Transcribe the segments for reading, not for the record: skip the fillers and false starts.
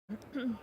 Sure.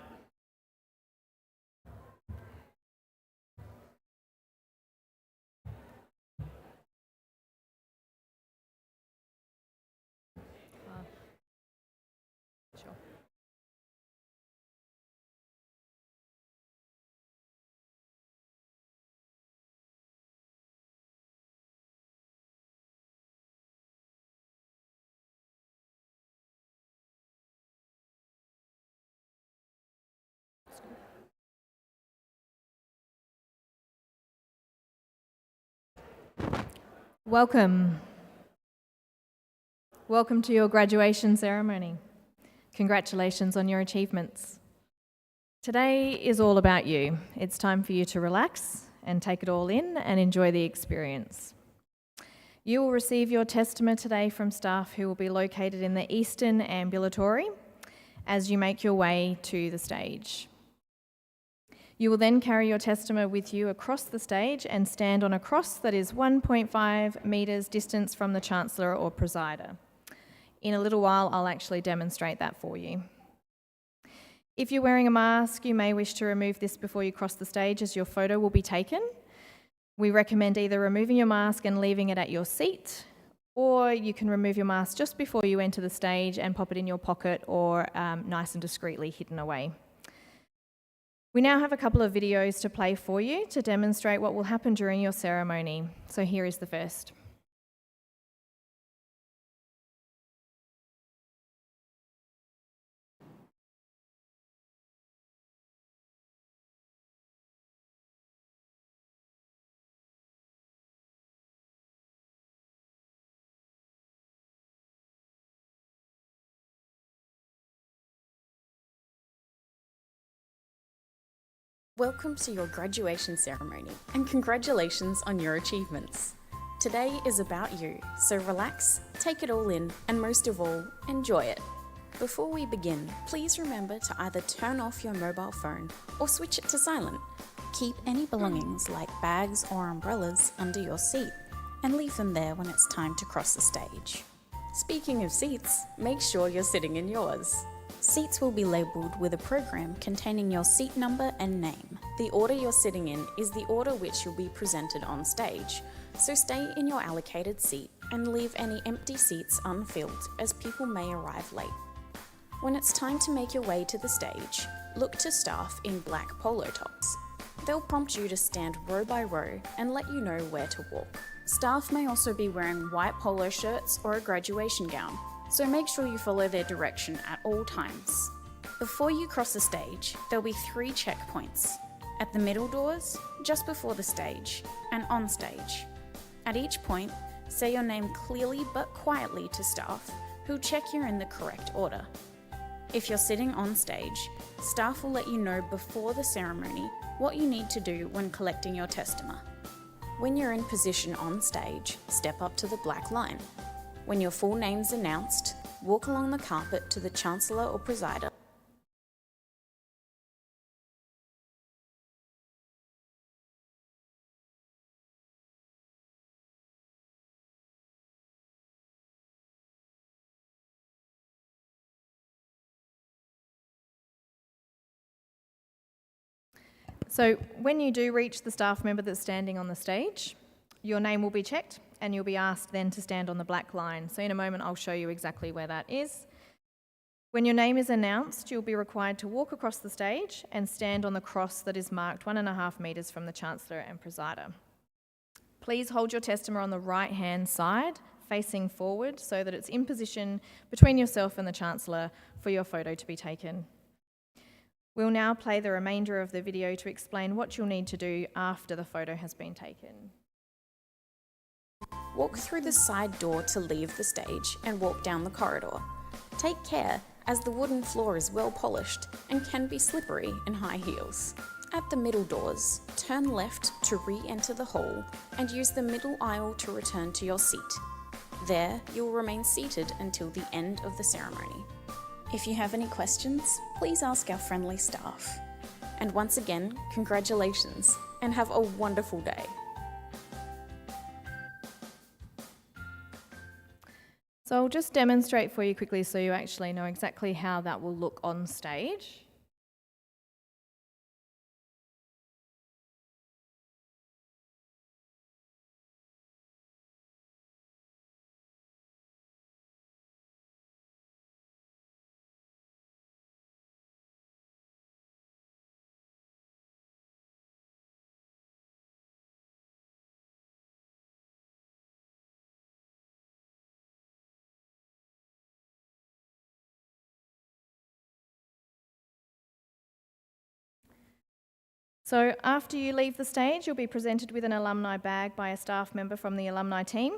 Welcome. Welcome to your graduation ceremony. Congratulations on your achievements. Today is all about you. It's time for you to relax and take it all in and enjoy the experience. You will receive your testament today from staff who will be located in the Eastern Ambulatory as you make your way to the stage. You will then carry your testament with you across the stage and stand on a cross that is 1.5 metres distance from the Chancellor or presider. In a little while, I'll actually demonstrate that for you. If you're wearing a mask, you may wish to remove this before you cross the stage as your photo will be taken. We recommend either removing your mask and leaving it at your seat, or you can remove your mask just before you enter the stage and pop it in your pocket or nice and discreetly hidden away. We now have a couple of videos to play for you to demonstrate what will happen during your ceremony. So here is the first. Welcome to your graduation ceremony and congratulations on your achievements. Today is about you, so relax, take it all in, and most of all, enjoy it. Before we begin, please remember to either turn off your mobile phone or switch it to silent. Keep any belongings like bags or umbrellas under your seat and leave them there when it's time to cross the stage. Speaking of seats, make sure you're sitting in yours. Seats will be labelled with a program containing your seat number and name. The order you're sitting in is the order which you'll be presented on stage, so stay in your allocated seat and leave any empty seats unfilled as people may arrive late. When it's time to make your way to the stage, look to staff in black polo tops. They'll prompt you to stand row by row and let you know where to walk. Staff may also be wearing white polo shirts or a graduation gown, so make sure you follow their direction at all times. Before you cross the stage, there'll be 3 checkpoints: at the middle doors, just before the stage, and on stage. At each point, say your name clearly but quietly to staff, who'll check you're in the correct order. If you're sitting on stage, staff will let you know before the ceremony what you need to do when collecting your testament. When you're in position on stage, step up to the black line. When your full name's announced, walk along the carpet to the Chancellor or presider. So when you do reach the staff member that's standing on the stage, your name will be checked and you'll be asked then to stand on the black line. So in a moment, I'll show you exactly where that is. When your name is announced, you'll be required to walk across the stage and stand on the cross that is marked 1.5 metres from the Chancellor and presider. Please hold your testament on the right-hand side, facing forward, so that it's in position between yourself and the Chancellor for your photo to be taken. We'll now play the remainder of the video to explain what you'll need to do after the photo has been taken. Walk through the side door to leave the stage and walk down the corridor. Take care, as the wooden floor is well polished and can be slippery in high heels. At the middle doors, turn left to re-enter the hall and use the middle aisle to return to your seat. There, you'll remain seated until the end of the ceremony. If you have any questions, please ask our friendly staff. And once again, congratulations and have a wonderful day. So I'll just demonstrate for you quickly so you actually know exactly how that will look on stage. So after you leave the stage, you'll be presented with an alumni bag by a staff member from the alumni team.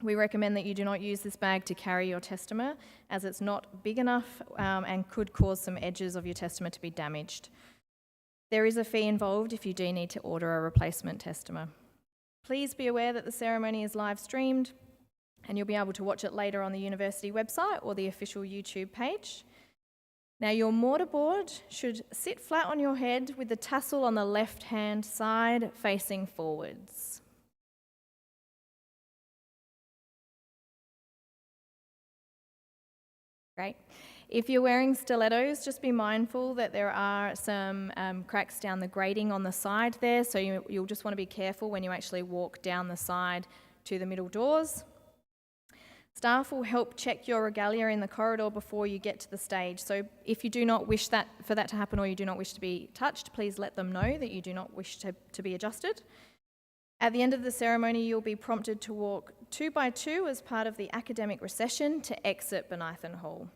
We recommend that you do not use this bag to carry your testament, as it's not big enough and could cause some edges of your testament to be damaged. There is a fee involved if you do need to order a replacement testament. Please be aware that the ceremony is live streamed and you'll be able to watch it later on the university website or the official YouTube page. Now, your mortarboard should sit flat on your head with the tassel on the left-hand side facing forwards. Great. If you're wearing stilettos, just be mindful that there are some cracks down the grating on the side there, so you'll just want to be careful when you actually walk down the side to the middle doors. Staff will help check your regalia in the corridor before you get to the stage. So if you do not wish for that to happen or you do not wish to be touched, please let them know that you do not wish to be adjusted. At the end of the ceremony, you'll be prompted to walk 2 by 2 as part of the academic recession to exit Benithan Hall.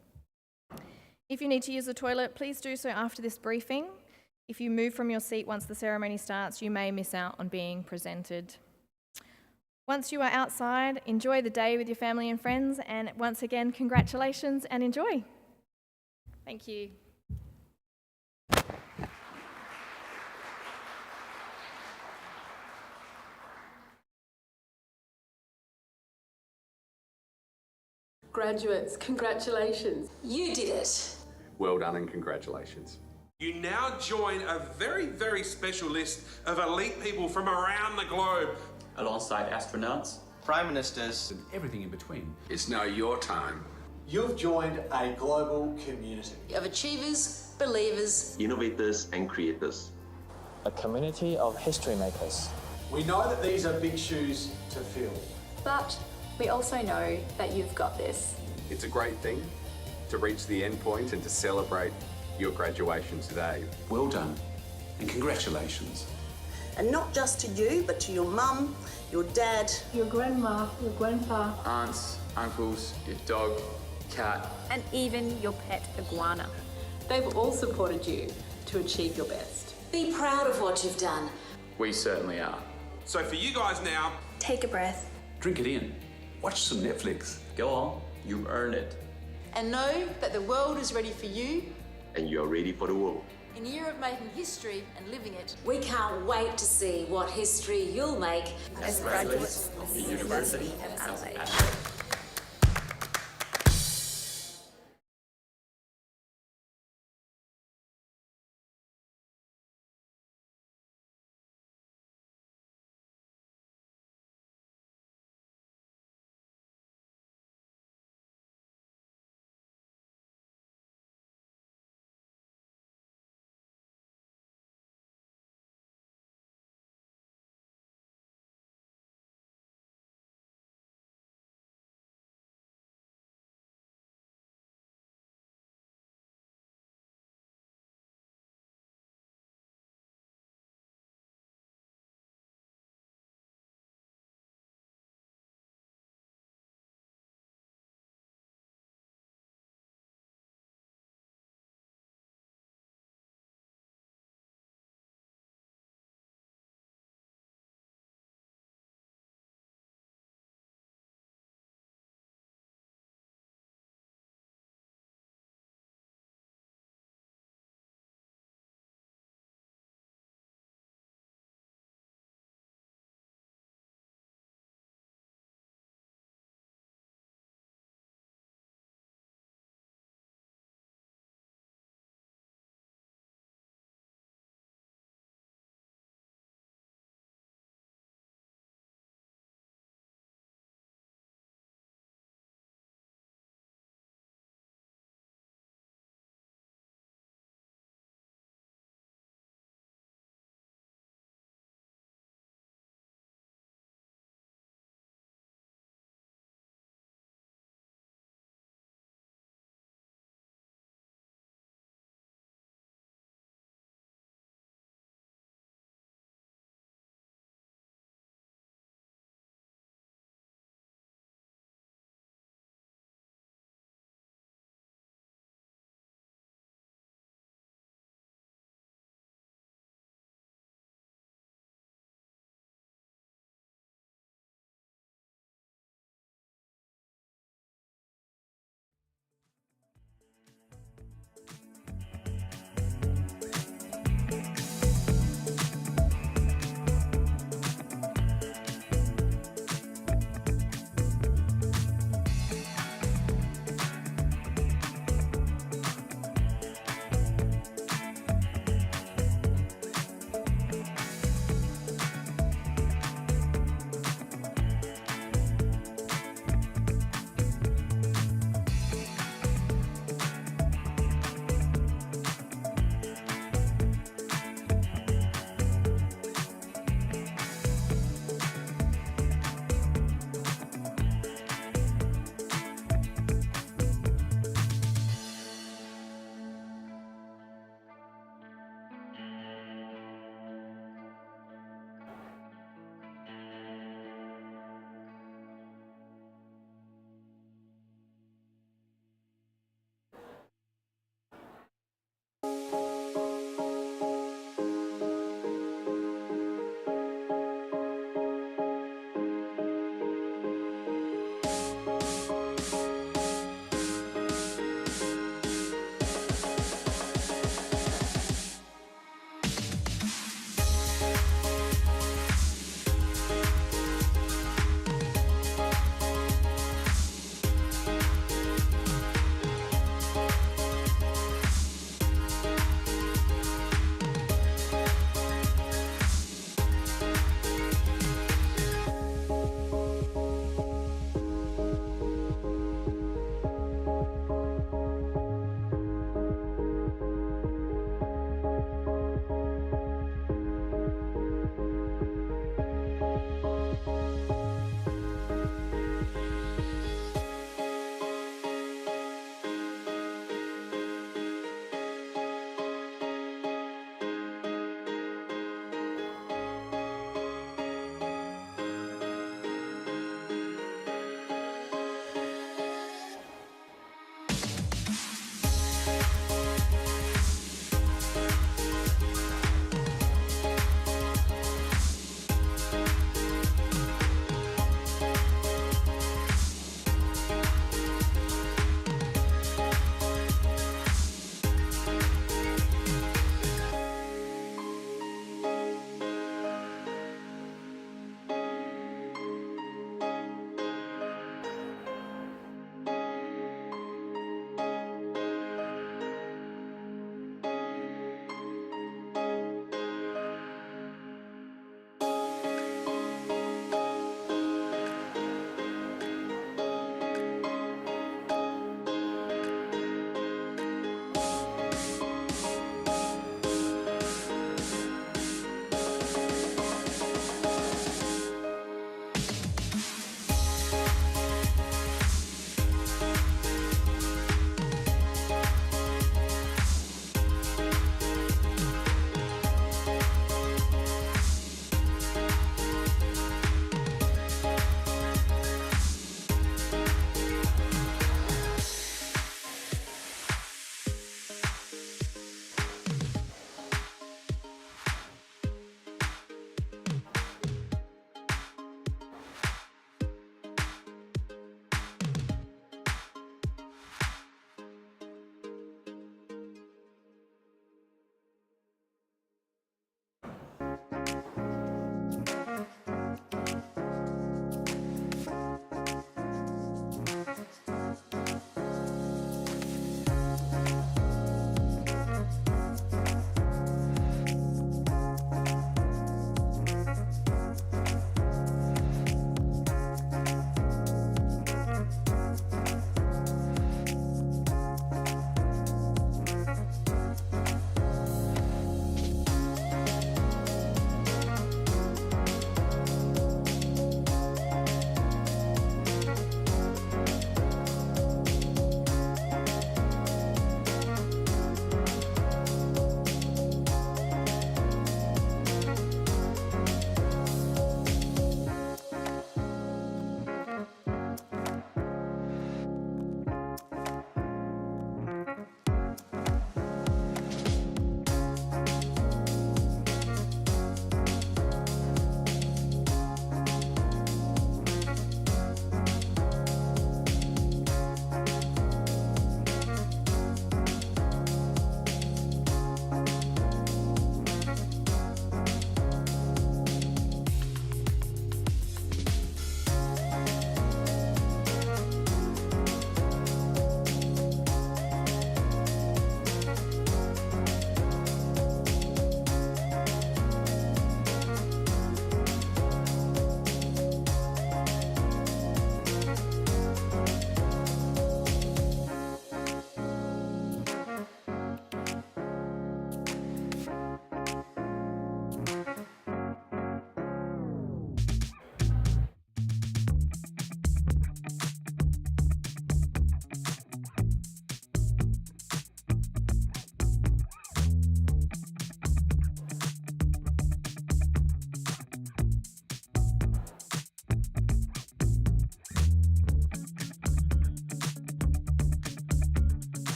If you need to use the toilet, please do so after this briefing. If you move from your seat once the ceremony starts, you may miss out on being presented. Once you are outside, enjoy the day with your family and friends, and once again, congratulations and enjoy. Thank you. Graduates, congratulations. You did it. Well done and congratulations. You now join a very, very special list of elite people from around the globe. Alongside astronauts, Prime Ministers, And everything in between. It's now your time. You've joined a global community of achievers, believers, innovators and creators. A community of history makers. We know that these are big shoes to fill. But we also know that you've got this. It's a great thing to reach the end point and to celebrate your graduation today. Well done and congratulations. And not just to you, but to your mum, your dad, Your grandma, your grandpa, aunts, uncles, your dog, cat, and even your pet iguana. They've all supported you to achieve your best. be proud of what you've done. we certainly are. So for you guys now, take a breath. drink it in. Watch some Netflix. Go on, you've earned it. And know that the world is ready for you. And you're ready for the world. In a year of making history and living it, we can't wait to see what history you'll make As graduates of the University of Adelaide.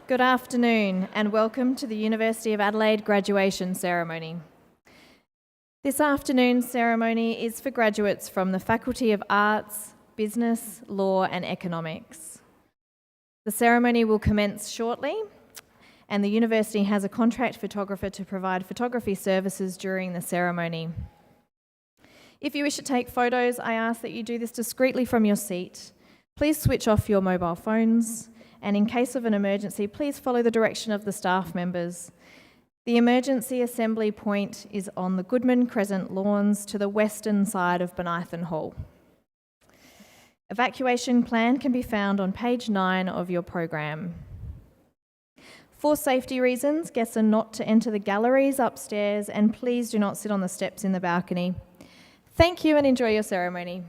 Good afternoon and welcome to the University of Adelaide graduation ceremony. This afternoon's ceremony is for graduates from the Faculty of Arts, Business, Law and Economics. The ceremony will commence shortly and the university has a contract photographer to provide photography services during the ceremony. If you wish to take photos, I ask that you do this discreetly from your seat. Please switch off your mobile phones. And in case of an emergency, please follow the direction of the staff members. The emergency assembly point is on the Goodman Crescent lawns to the western side of Benithan Hall. Evacuation plan can be found on page 9 of your program. For safety reasons, guests are not to enter the galleries upstairs and please do not sit on the steps in the balcony. Thank you and enjoy your ceremony.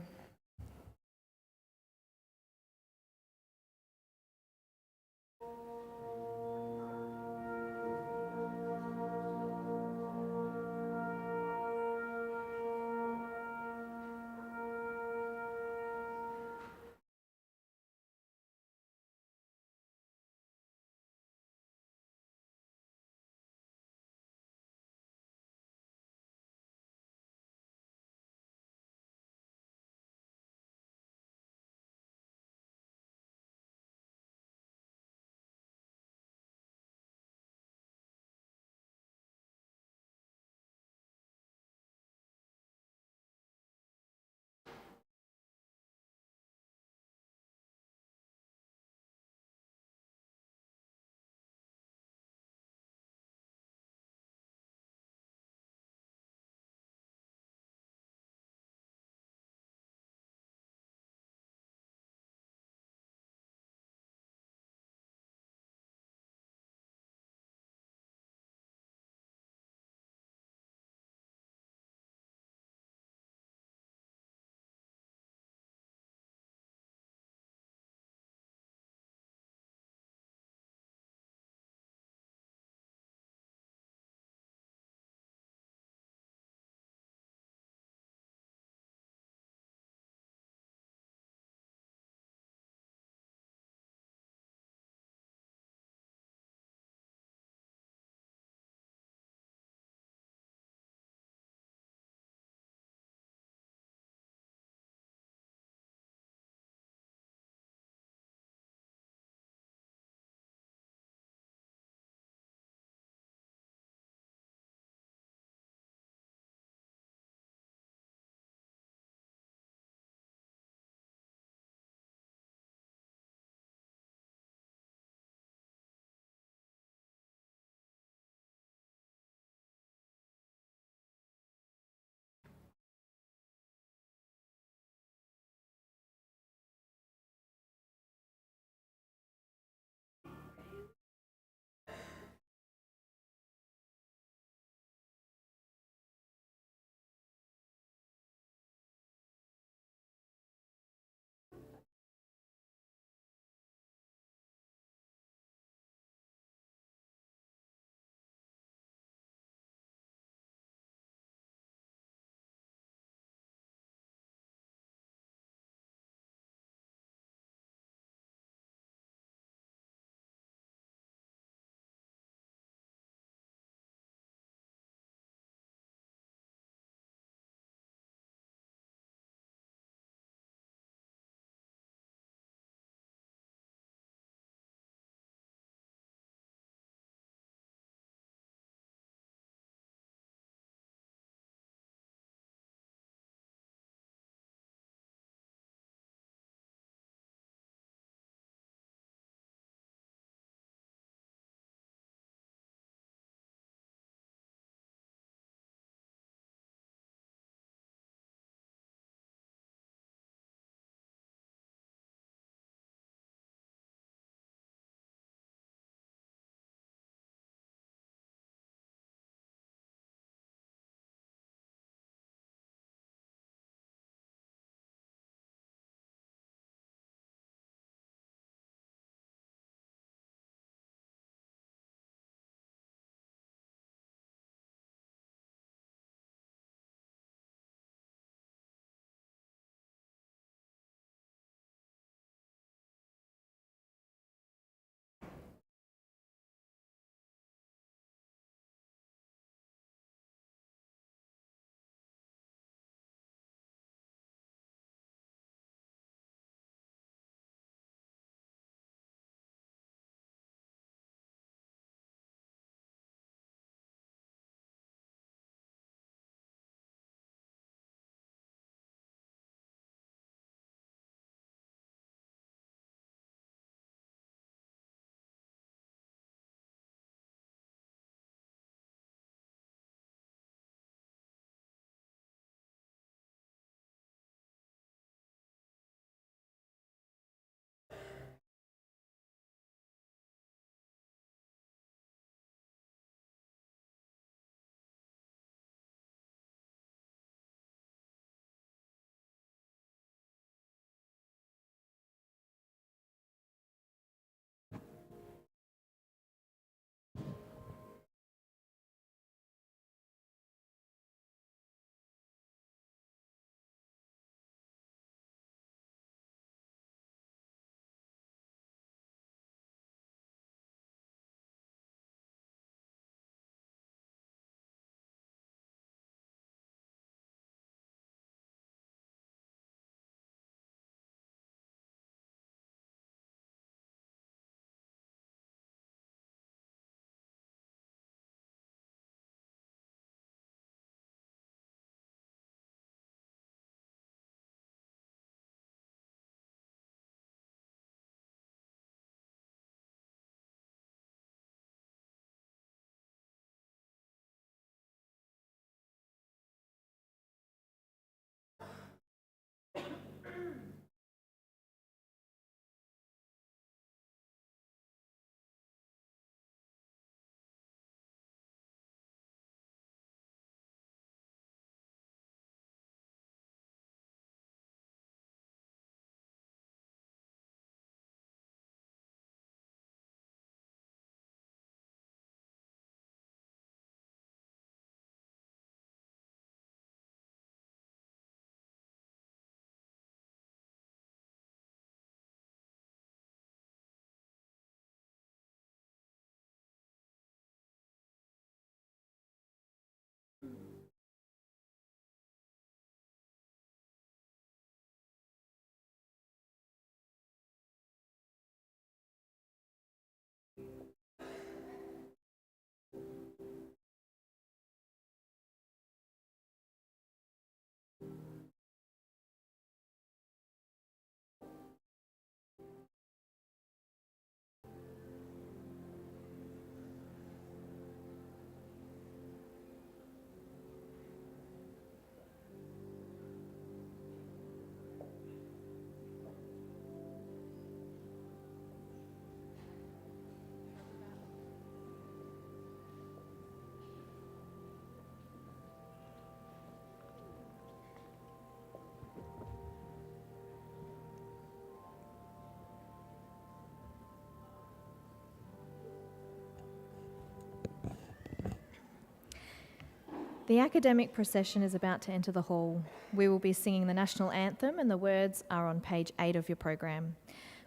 The academic procession is about to enter the hall. We will be singing the national anthem, and the words are on page 8 of your program.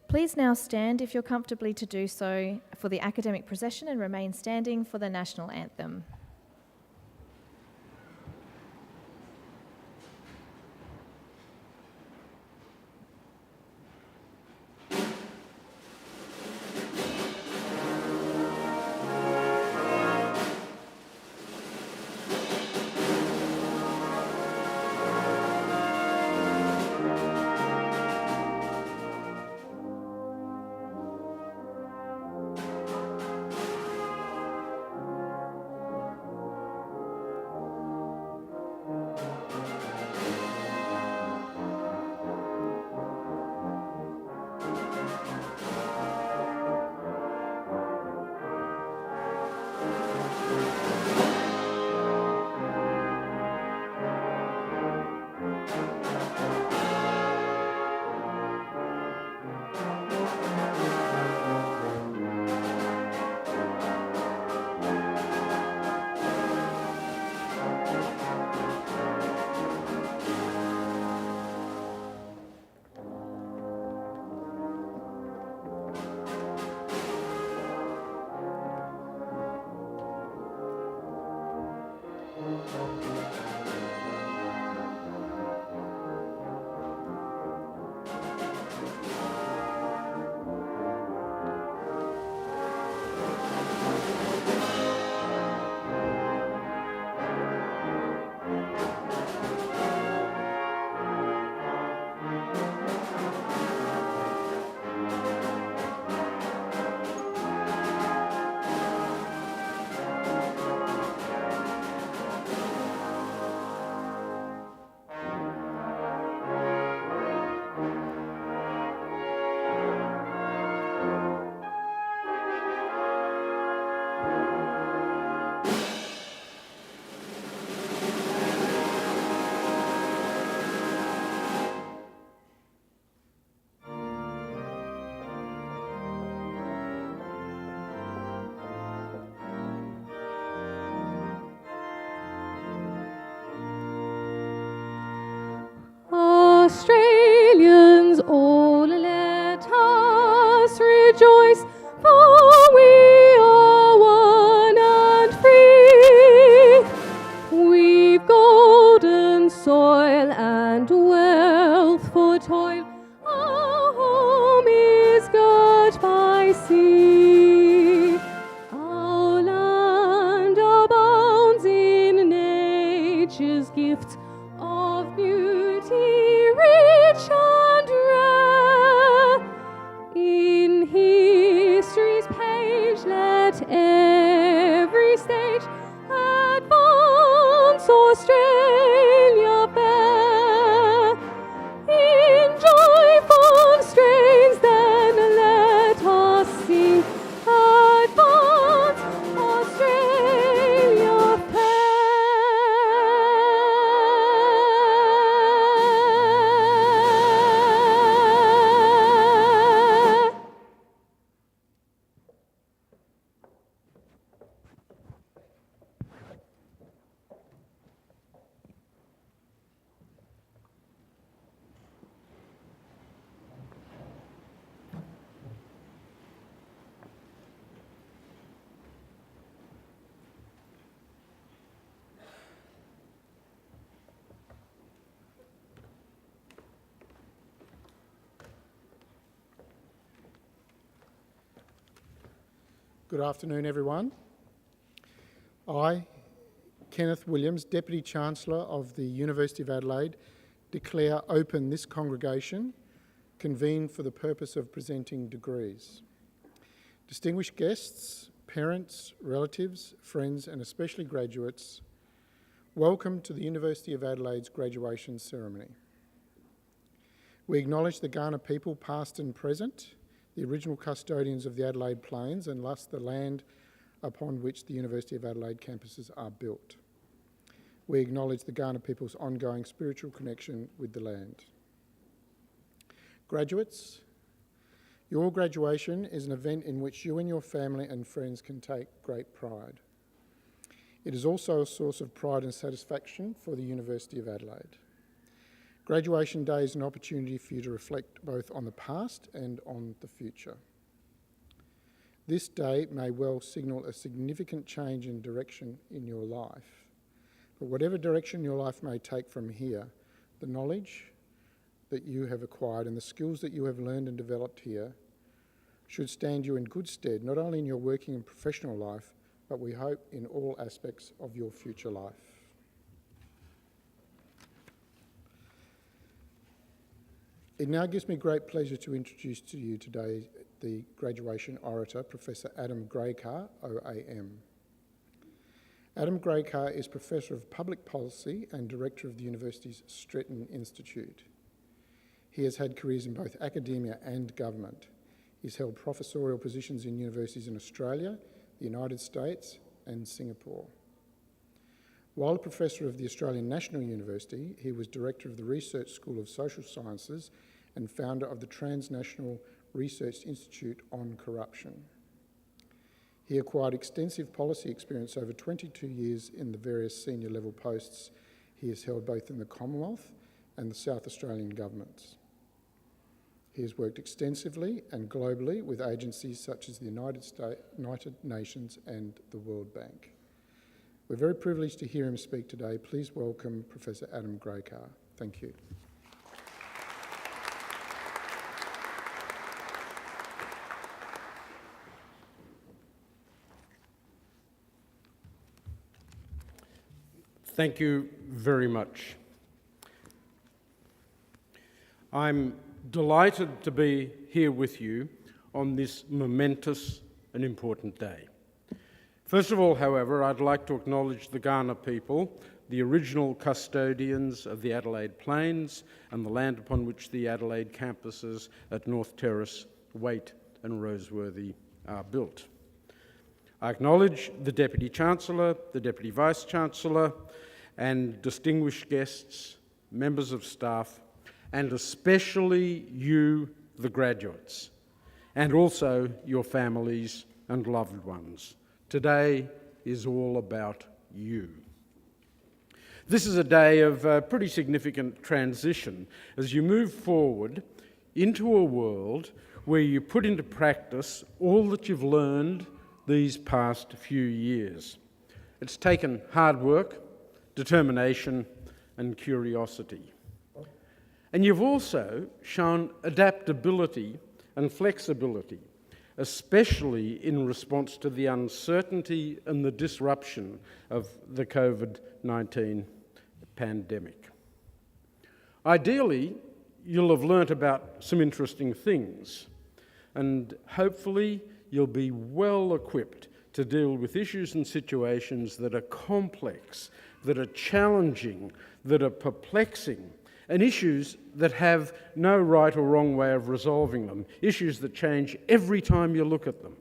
Please now stand if you're comfortably to do so for the academic procession, and remain standing for the national anthem. Australians, all let us rejoice, for we are one and free. We've golden soil and wealth for toil. Our home is girt by sea. Our land abounds in nature's gifts of beauty, rich and rare. In history's page let every stage advance Australia fair. In joyful strains then let us sing, advance Australia fair. Good afternoon, everyone. I, Kenneth Williams, Deputy Chancellor of the University of Adelaide, declare open this congregation convened for the purpose of presenting degrees. Distinguished guests, parents, relatives, friends, and especially graduates, welcome to the University of Adelaide's graduation ceremony. We acknowledge the Kaurna people, past and present, the original custodians of the Adelaide Plains, and thus the land upon which the University of Adelaide campuses are built. We acknowledge the Kaurna people's ongoing spiritual connection with the land. Graduates, your graduation is an event in which you and your family and friends can take great pride. It is also a source of pride and satisfaction for the University of Adelaide. Graduation Day is an opportunity for you to reflect both on the past and on the future. This day may well signal a significant change in direction in your life. But whatever direction your life may take from here, the knowledge that you have acquired and the skills that you have learned and developed here should stand you in good stead, not only in your working and professional life, but we hope in all aspects of your future life. It now gives me great pleasure to introduce to you today the graduation orator, Professor Adam Graycar, OAM. Adam Graycar is Professor of Public Policy and Director of the University's Stretton Institute. He has had careers in both academia and government. He's held professorial positions in universities in Australia, the United States and Singapore. While a professor of the Australian National University, he was Director of the Research School of Social Sciences and founder of the Transnational Research Institute on Corruption. He acquired extensive policy experience over 22 years in the various senior level posts he has held both in the Commonwealth and the South Australian governments. He has worked extensively and globally with agencies such as the United Nations and the World Bank. We're very privileged to hear him speak today. Please welcome Professor Adam Graycar. Thank you. Thank you very much. I'm delighted to be here with you on this momentous and important day. First of all, however, I'd like to acknowledge the Kaurna people, the original custodians of the Adelaide Plains and the land upon which the Adelaide campuses at North Terrace, Waite and Roseworthy are built. I acknowledge the Deputy Chancellor, the Deputy Vice-Chancellor, and distinguished guests, members of staff, and especially you, the graduates, and also your families and loved ones. Today is all about you. This is a day of pretty significant transition as you move forward into a world where you put into practice all that you've learned these past few years. It's taken hard work, determination, and curiosity. And you've also shown adaptability and flexibility, especially in response to the uncertainty and the disruption of the COVID-19 pandemic. Ideally, you'll have learnt about some interesting things, and hopefully you'll be well equipped to deal with issues and situations that are complex, that are challenging, that are perplexing, and issues that have no right or wrong way of resolving them, issues that change every time you look at them,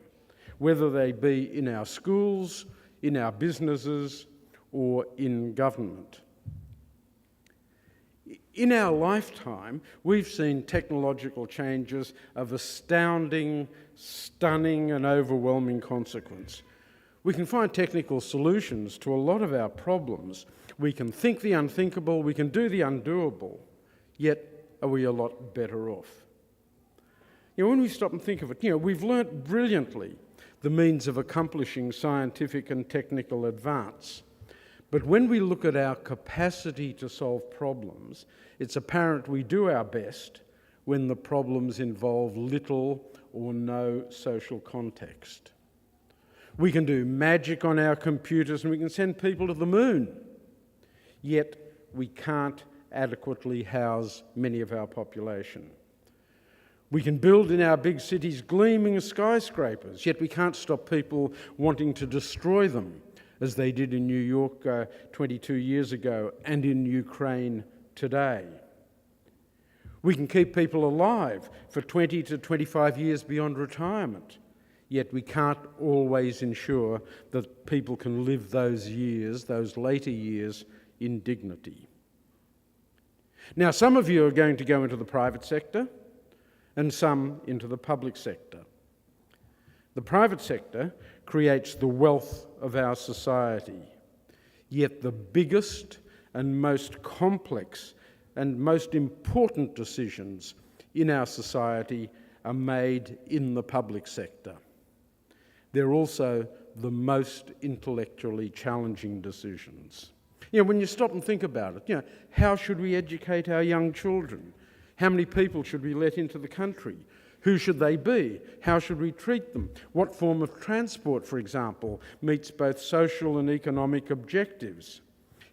whether they be in our schools, in our businesses, or in government. In our lifetime, we've seen technological changes of astounding, stunning, and overwhelming consequence. We can find technical solutions to a lot of our problems. We can think the unthinkable, we can do the undoable, yet are we a lot better off? When we stop and think of it, we've learnt brilliantly the means of accomplishing scientific and technical advance. But when we look at our capacity to solve problems, it's apparent we do our best when the problems involve little or no social context. We can do magic on our computers and we can send people to the moon, yet we can't adequately house many of our population. We can build in our big cities gleaming skyscrapers, yet we can't stop people wanting to destroy them, as they did in New York 22 years ago and in Ukraine today. We can keep people alive for 20 to 25 years beyond retirement, yet we can't always ensure that people can live those years, those later years, in dignity. Now, some of you are going to go into the private sector and some into the public sector. The private sector creates the wealth of our society. Yet the biggest and most complex and most important decisions in our society are made in the public sector. They're also the most intellectually challenging decisions. When you stop and think about it, how should we educate our young children? How many people should we let into the country? Who should they be? How should we treat them? What form of transport, for example, meets both social and economic objectives?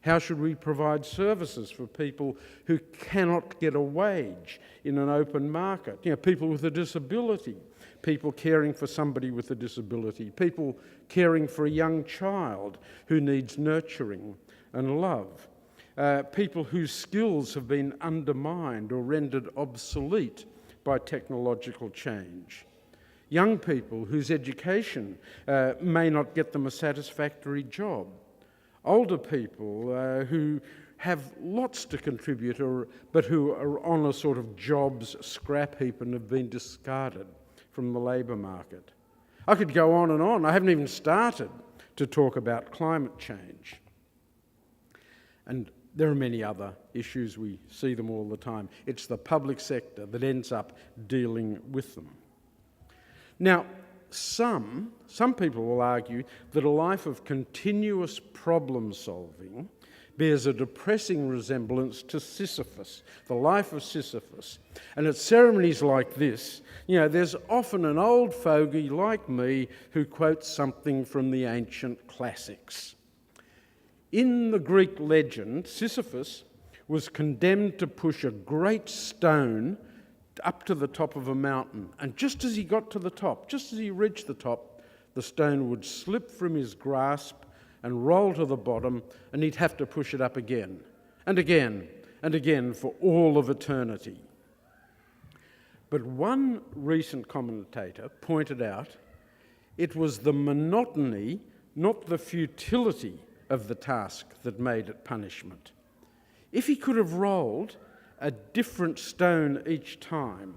How should we provide services for people who cannot get a wage in an open market? People with a disability, people caring for somebody with a disability, people caring for a young child who needs nurturing and love, people whose skills have been undermined or rendered obsolete by technological change. Young people whose education may not get them a satisfactory job. Older people who have lots to contribute but who are on a sort of jobs scrap heap and have been discarded from the labour market. I could go on and on. I haven't even started to talk about climate change. And there are many other issues. We see them all the time. It's the public sector that ends up dealing with them. Now, some people will argue that a life of continuous problem solving bears a depressing resemblance to Sisyphus, the life of Sisyphus. And at ceremonies like this, there's often an old fogey like me who quotes something from the ancient classics. In the Greek legend, Sisyphus was condemned to push a great stone up to the top of a mountain. And just as he got to the top, just as he reached the top, the stone would slip from his grasp and roll to the bottom, and he'd have to push it up again and again and again for all of eternity. But one recent commentator pointed out it was the monotony, not the futility, of the task that made it punishment. If he could have rolled a different stone each time,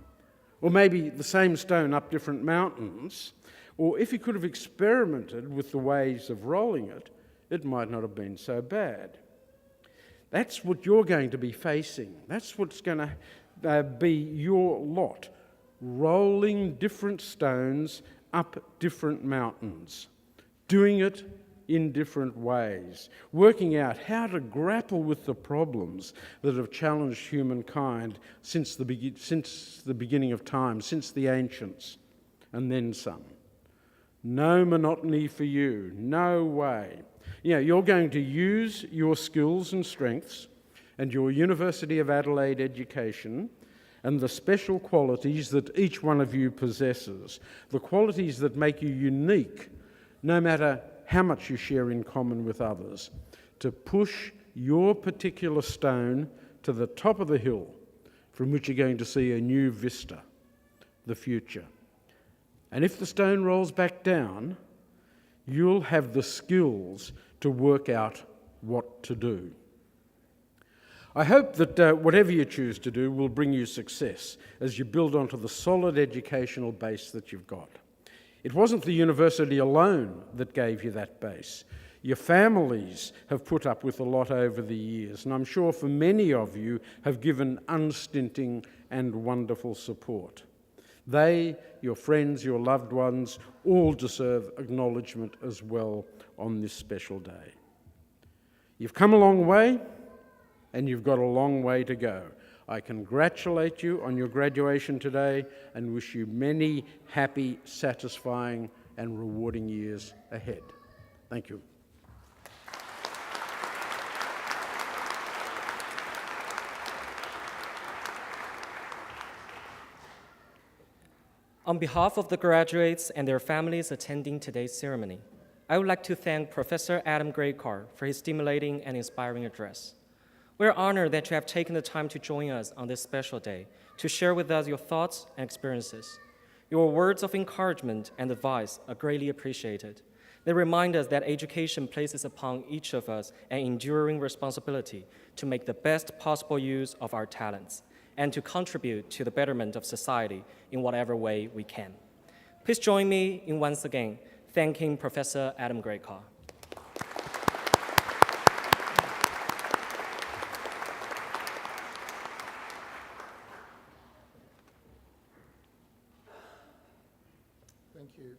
or maybe the same stone up different mountains, or if he could have experimented with the ways of rolling it, it might not have been so bad. That's what you're going to be facing. That's what's going to be your lot, rolling different stones up different mountains, doing it in different ways, working out how to grapple with the problems that have challenged humankind since the beginning of time, since the ancients, and then some. No monotony for you, no way. You're going to use your skills and strengths and your University of Adelaide education and the special qualities that each one of you possesses, the qualities that make you unique, no matter how much you share in common with others, to push your particular stone to the top of the hill from which you're going to see a new vista, the future. And if the stone rolls back down, you'll have the skills to work out what to do. I hope that whatever you choose to do will bring you success as you build onto the solid educational base that you've got. It wasn't the university alone that gave you that base. Your families have put up with a lot over the years, and I'm sure for many of you have given unstinting and wonderful support. They, your friends, your loved ones, all deserve acknowledgement as well on this special day. You've come a long way, and you've got a long way to go. I congratulate you on your graduation today and wish you many happy, satisfying, and rewarding years ahead. Thank you. On behalf of the graduates and their families attending today's ceremony, I would like to thank Professor Adam Graycar for his stimulating and inspiring address. We're honored that you have taken the time to join us on this special day to share with us your thoughts and experiences. Your words of encouragement and advice are greatly appreciated. They remind us that education places upon each of us an enduring responsibility to make the best possible use of our talents and to contribute to the betterment of society in whatever way we can. Please join me in once again thanking Professor Adam Graycar. Thank you.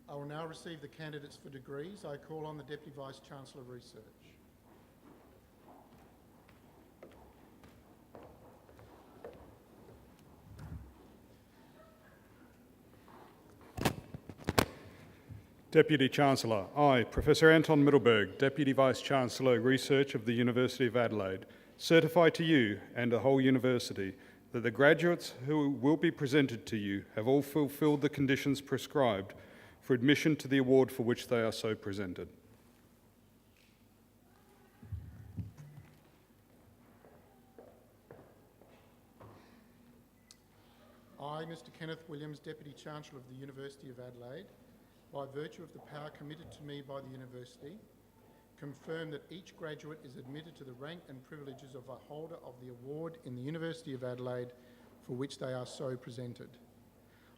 I will now receive the candidates for degrees. I call on the Deputy Vice-Chancellor of Research. Deputy Chancellor, I, Professor Anton Middleberg, Deputy Vice-Chancellor Research of the University of Adelaide, certify to you and the whole university that the graduates who will be presented to you have all fulfilled the conditions prescribed for admission to the award for which they are so presented. I, Mr. Kenneth Williams, Deputy Chancellor of the University of Adelaide, by virtue of the power committed to me by the University, confirm that each graduate is admitted to the rank and privileges of a holder of the award in the University of Adelaide for which they are so presented.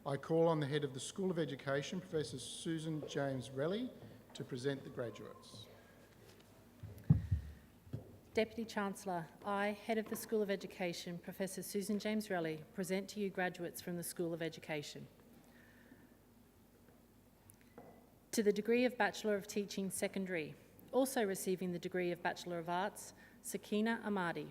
I call on the Head of the School of Education, Professor Susan James Relly, to present the graduates. Deputy Chancellor, I, Head of the School of Education, Professor Susan James Relly, present to you graduates from the School of Education. To the degree of Bachelor of Teaching Secondary, also receiving the degree of Bachelor of Arts, Sakina Ahmadi.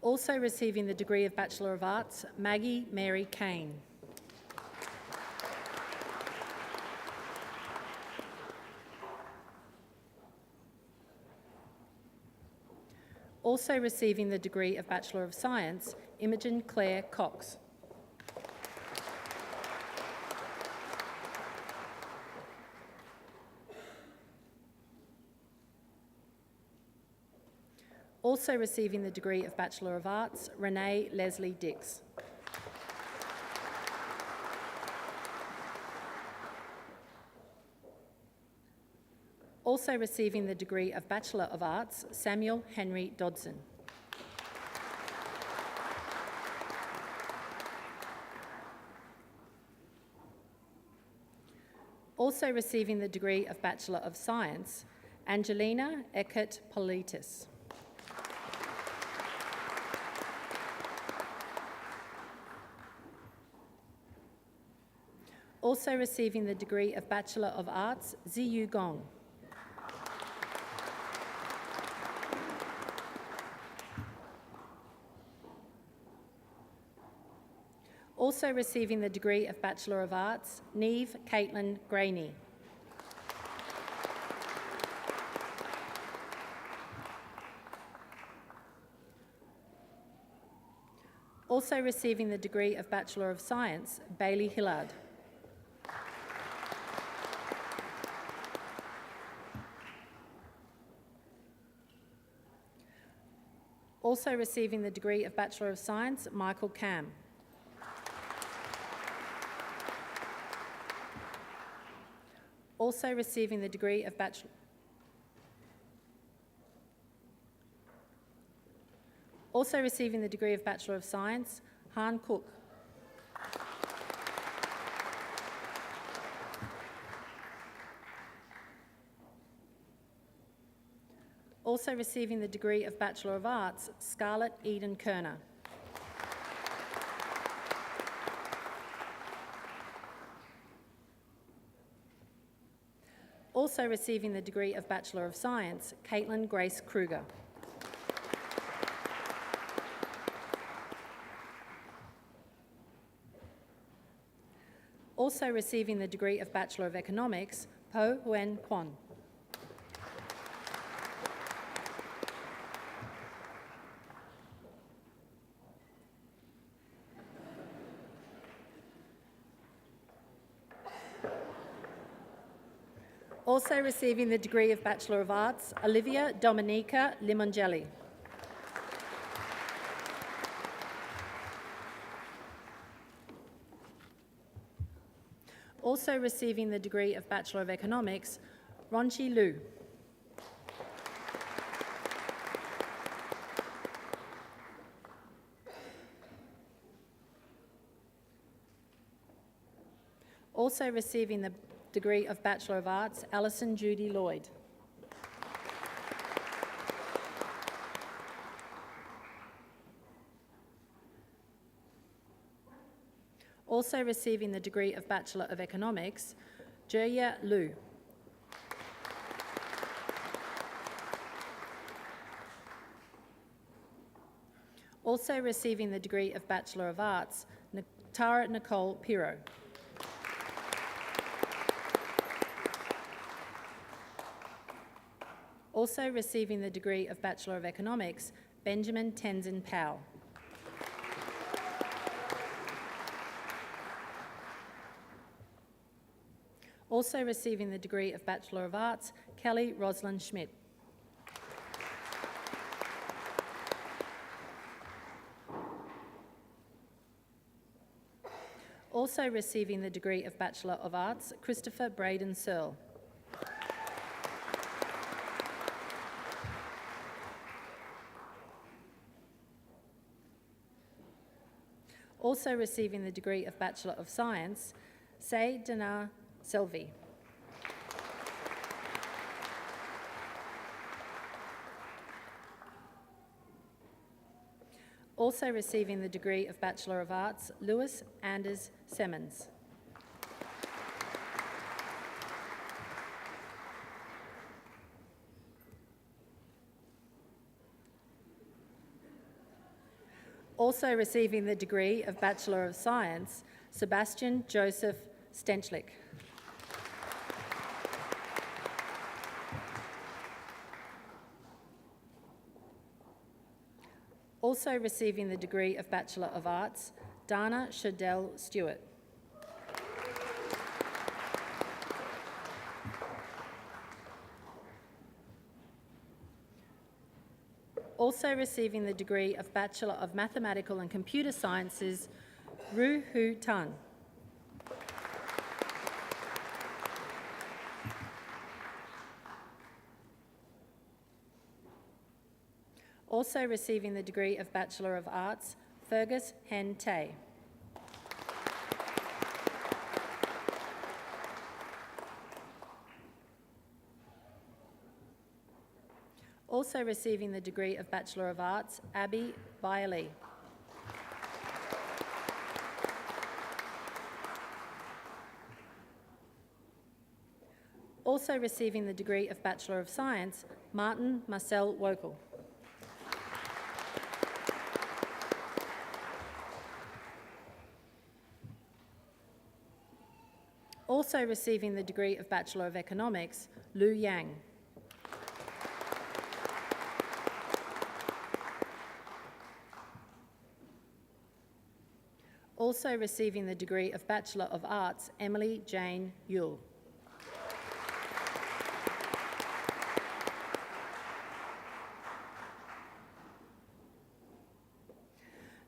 Also receiving the degree of Bachelor of Arts, Maggie Mary Kane. Also receiving the degree of Bachelor of Science, Imogen Claire Cox. Also receiving the degree of Bachelor of Arts, Renee Leslie Dix. Also receiving the degree of Bachelor of Arts, Samuel Henry Dodson. Also receiving the degree of Bachelor of Science, Angelina Eckert Politis. Also receiving the degree of Bachelor of Arts, Ziyu Gong. Also receiving the degree of Bachelor of Arts, Neve Caitlin Graney. Also receiving the degree of Bachelor of Science, Bailey Hillard. Also receiving the degree of Bachelor of Science, Michael Cam. Also receiving the degree of Bachelor... Also receiving the degree of Bachelor of Science, Han Cook. Also receiving the degree of Bachelor of Arts, Scarlett Eden Kerner. Also receiving the degree of Bachelor of Science, Caitlin Grace Kruger. Also receiving the degree of Bachelor of Economics, Po Huen Kwon. Also receiving the degree of Bachelor of Arts, Olivia Dominica Limongelli. Also receiving the degree of Bachelor of Economics, Ronchi Liu. Also receiving the degree of Bachelor of Arts, Alison Judy Lloyd. Also receiving the degree of Bachelor of Economics, Jia Lu. Also receiving the degree of Bachelor of Arts, Tara Nicole Piro. Also receiving the degree of Bachelor of Economics, Benjamin Tenzin Powell. Also receiving the degree of Bachelor of Arts, Kelly Rosalind Schmidt. Also receiving the degree of Bachelor of Arts, Christopher Braden Searle. Also receiving the degree of Bachelor of Science, Say Dana Selvi. Also receiving the degree of Bachelor of Arts, Lewis Anders Simmons. Also receiving the degree of Bachelor of Science, Sebastian Joseph Stenchlik. Also receiving the degree of Bachelor of Arts, Dana Shadell Stewart. Also receiving the degree of Bachelor of Mathematical and Computer Sciences, Ru Hu Tan. Also receiving the degree of Bachelor of Arts, Fergus Hen Tay. Also receiving the degree of Bachelor of Arts, Abby Bailey. Also receiving the degree of Bachelor of Science, Martin Marcel Wokel. Also receiving the degree of Bachelor of Economics, Lu Yang. Also receiving the degree of Bachelor of Arts, Emily Jane Yule.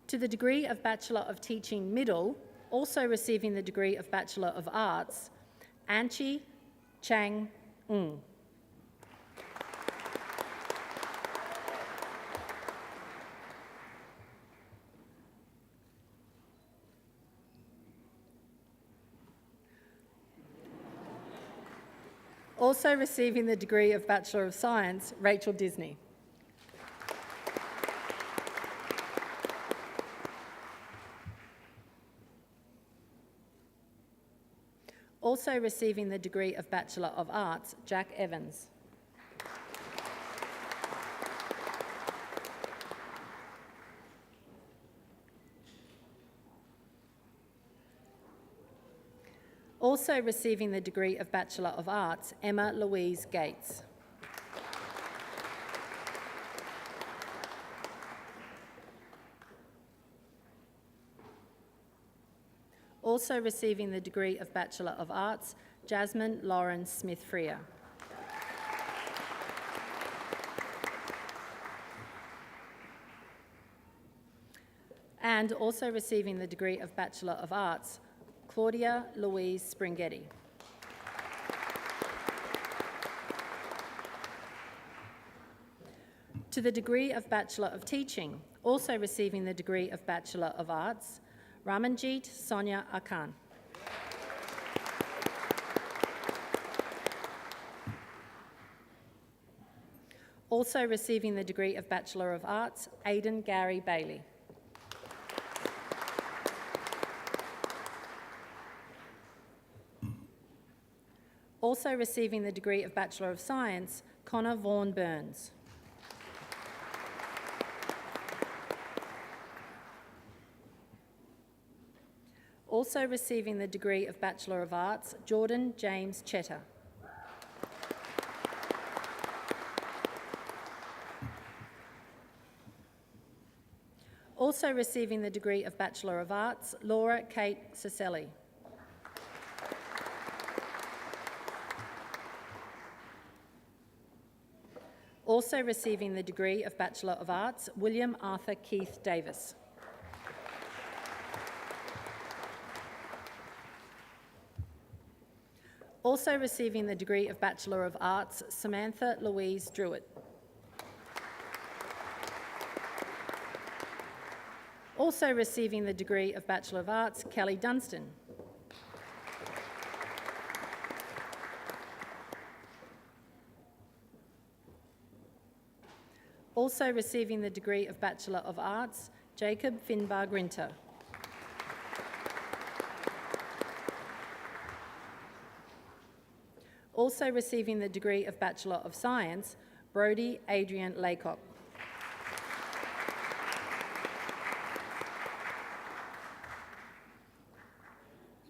To the degree of Bachelor of Teaching Middle, also receiving the degree of Bachelor of Arts, Anchi Chang Ng. Also receiving the degree of Bachelor of Science, Rachel Disney. Also receiving the degree of Bachelor of Arts, Jack Evans. Also receiving the degree of Bachelor of Arts, Emma Louise Gates. Also receiving the degree of Bachelor of Arts, Jasmine Lauren Smith-Freer. And also receiving the degree of Bachelor of Arts, Claudia Louise Springhetti. To the degree of Bachelor of Teaching, also receiving the degree of Bachelor of Arts, Ramanjit Sonia Akan. Also receiving the degree of Bachelor of Arts, Aidan Gary Bailey. Also receiving the degree of Bachelor of Science, Connor Vaughan Burns. Also receiving the degree of Bachelor of Arts, Jordan James Chetter. Also receiving the degree of Bachelor of Arts, Laura Kate Cicelli. Also receiving the degree of Bachelor of Arts, William Arthur Keith Davis. Also receiving the degree of Bachelor of Arts, Samantha Louise Druitt. Also receiving the degree of Bachelor of Arts, Kelly Dunstan. Also receiving the degree of Bachelor of Arts, Jacob Finbar Grinter. Also receiving the degree of Bachelor of Science, Brodie Adrian Laycock.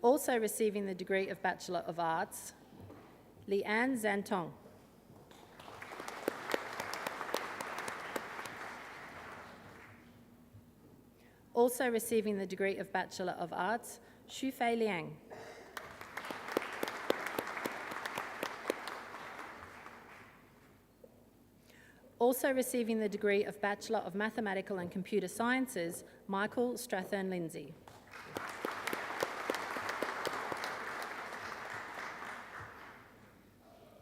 Also receiving the degree of Bachelor of Arts, Leanne Zantong. Also receiving the degree of Bachelor of Arts, Shufei Liang. Also receiving the degree of Bachelor of Mathematical and Computer Sciences, Michael Strathern Lindsay.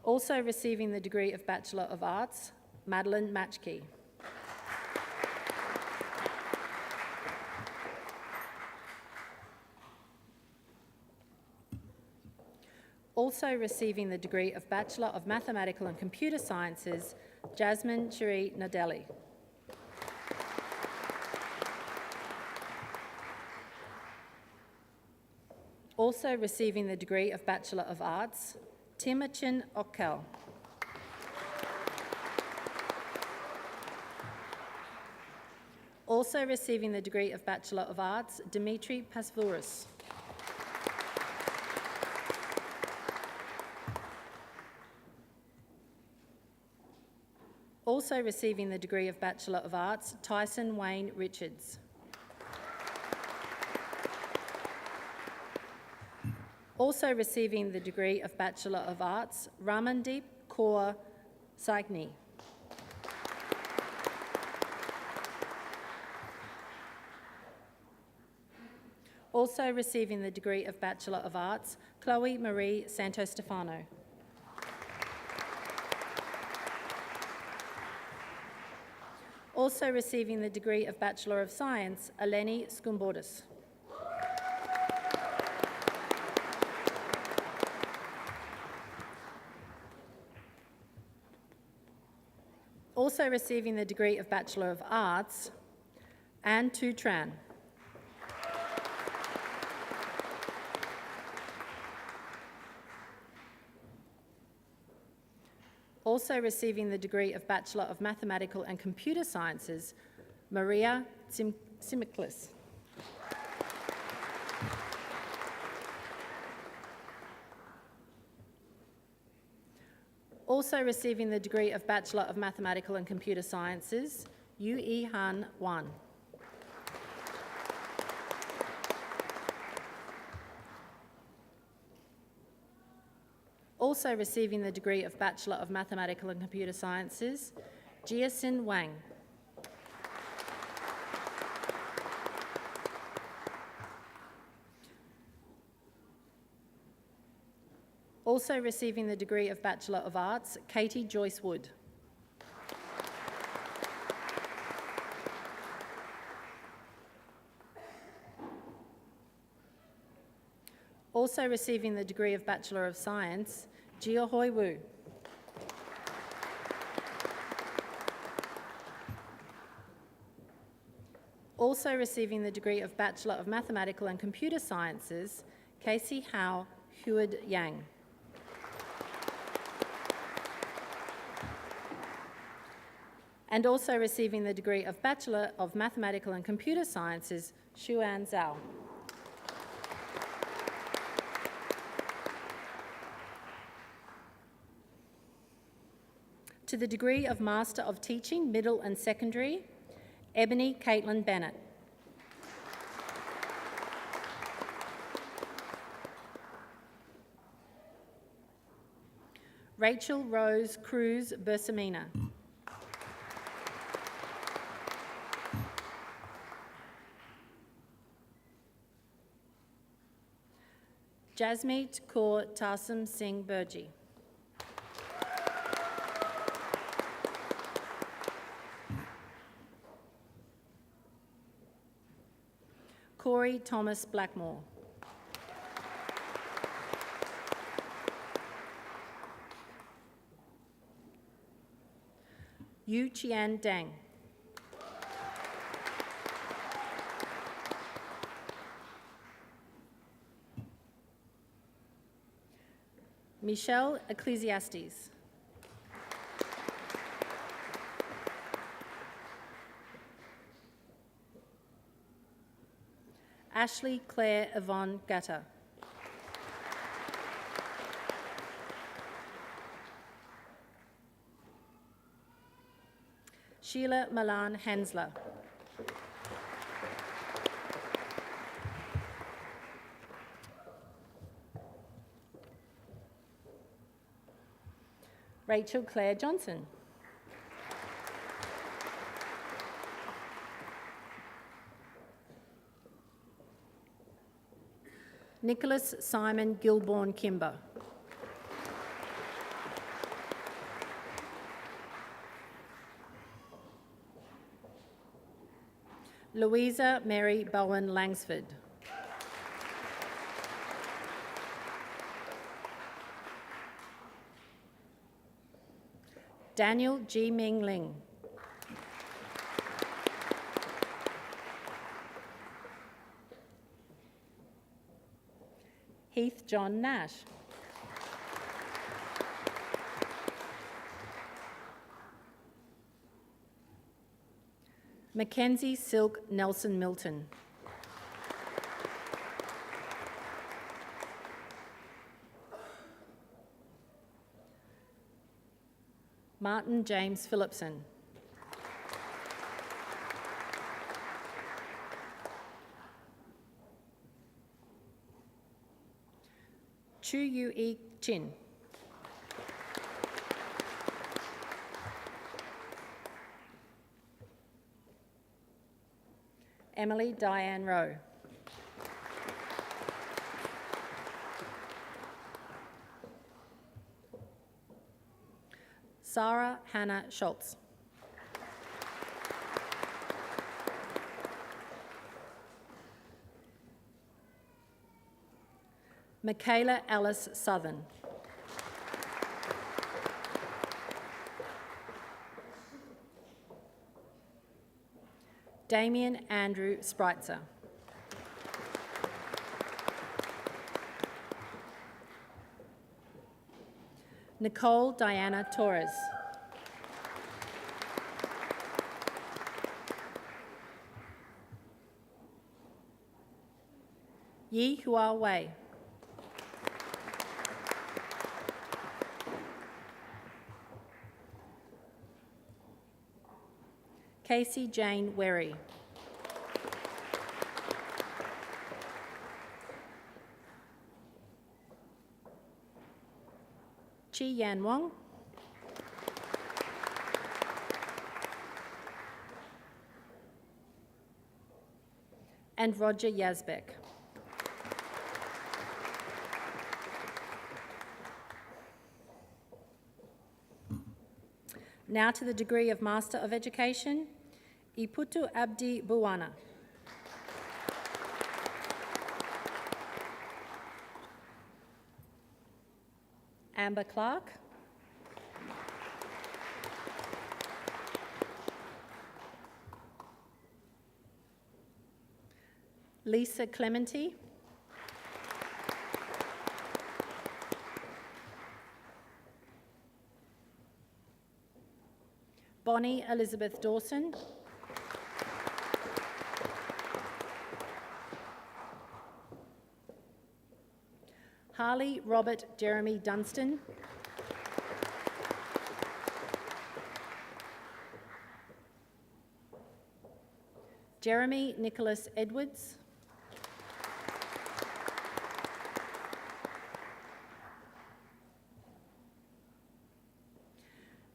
Also receiving the degree of Bachelor of Arts, Madeline Matchkey. Also receiving the degree of Bachelor of Mathematical and Computer Sciences, Jasmine Cherie Nadelli. Also receiving the degree of Bachelor of Arts, Timachin Okkel. Also receiving the degree of Bachelor of Arts, Dimitri Pasvouris. Also receiving the degree of Bachelor of Arts, Tyson Wayne Richards. Also receiving the degree of Bachelor of Arts, Ramandeep Kaur Saigni. Also receiving the degree of Bachelor of Arts, Chloe Marie Santo-Stefano. Also receiving the degree of Bachelor of Science, Eleni Skoumbordis. Also receiving the degree of Bachelor of Arts, Anne Tu Tran. Also receiving the degree of Bachelor of Mathematical and Computer Sciences, Maria Simiklis. Also receiving the degree of Bachelor of Mathematical and Computer Sciences, Yu E Han Wan. Also receiving the degree of Bachelor of Mathematical and Computer Sciences, Jiaxin Wang. Also receiving the degree of Bachelor of Arts, Katie Joyce Wood. Also receiving the degree of Bachelor of Science, Jiahui Wu. Also receiving the degree of Bachelor of Mathematical and Computer Sciences, Casey Howe Heward Yang. And also receiving the degree of Bachelor of Mathematical and Computer Sciences, Xuan Zhao. To the degree of Master of Teaching, Middle and Secondary, Ebony Caitlin Bennett. Rachel Rose Cruz Bersamina. Jasmeet Kaur Tarsam Singh Burji. Corey Thomas Blackmore. Yu Qian Deng. Michelle Ecclesiastes. Ashley Claire Yvonne Gatta. Sheila Milan Hensler. Rachel Claire Johnson. Nicholas Simon Gilbourne Kimber. Louisa Mary Bowen Langsford. Daniel G. Ming Ling. Heath John Nash. Mackenzie Silk Nelson Milton. Martin James Phillipson. Chu Yu E Chin. Emily Diane Rowe. Sarah Hannah Schultz. Michaela Alice Southern. Damien Andrew Spreitzer. Nicole Diana Torres. Yi Hua Wei. Casey Jane Werry. Chi Yan Wong. And Roger Yazbek. Now to the degree of Master of Education, Iputu Abdi Buwana. Amber Clark. Lisa Clementi, Bonnie Elizabeth Dawson, Harley Robert Jeremy Dunstan, Jeremy Nicholas Edwards,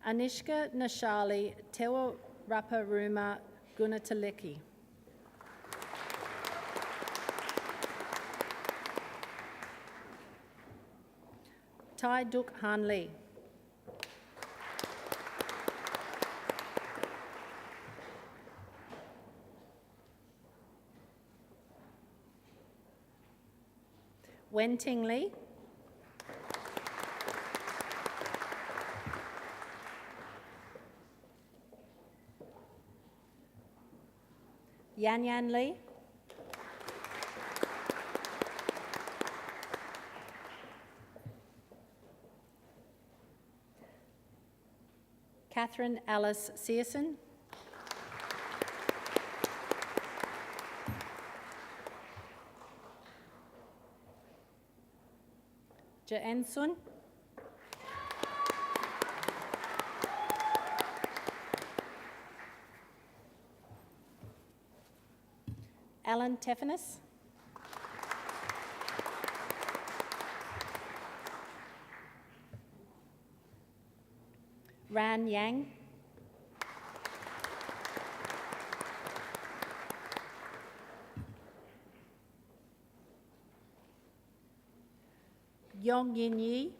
Anishka Nashali Tewa Raparuma Gunataleki, Tai Duk Han Lee, Wen Ting Lee, Yan Yan Lee, Catherine Alice Searson, Jaen Sun, Alan Teffanis, Ran Yang, Yong Yin Yi,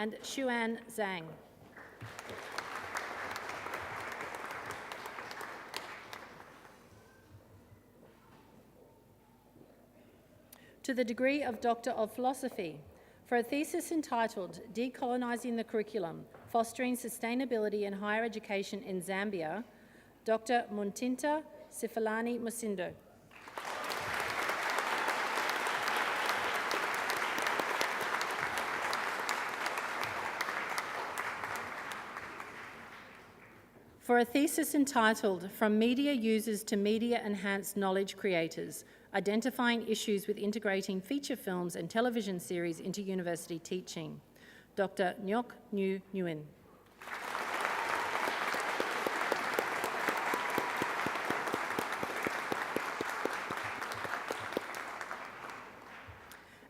and Xuan Zhang. To the degree of Doctor of Philosophy, for a thesis entitled Decolonising the Curriculum, Fostering Sustainability in Higher Education in Zambia, Dr. Muntinta Sifalani Musindo. For a thesis entitled From Media Users to Media Enhanced Knowledge Creators, Identifying Issues with Integrating Feature Films and Television Series into University Teaching, Dr. Nyok Nhu Nguyen.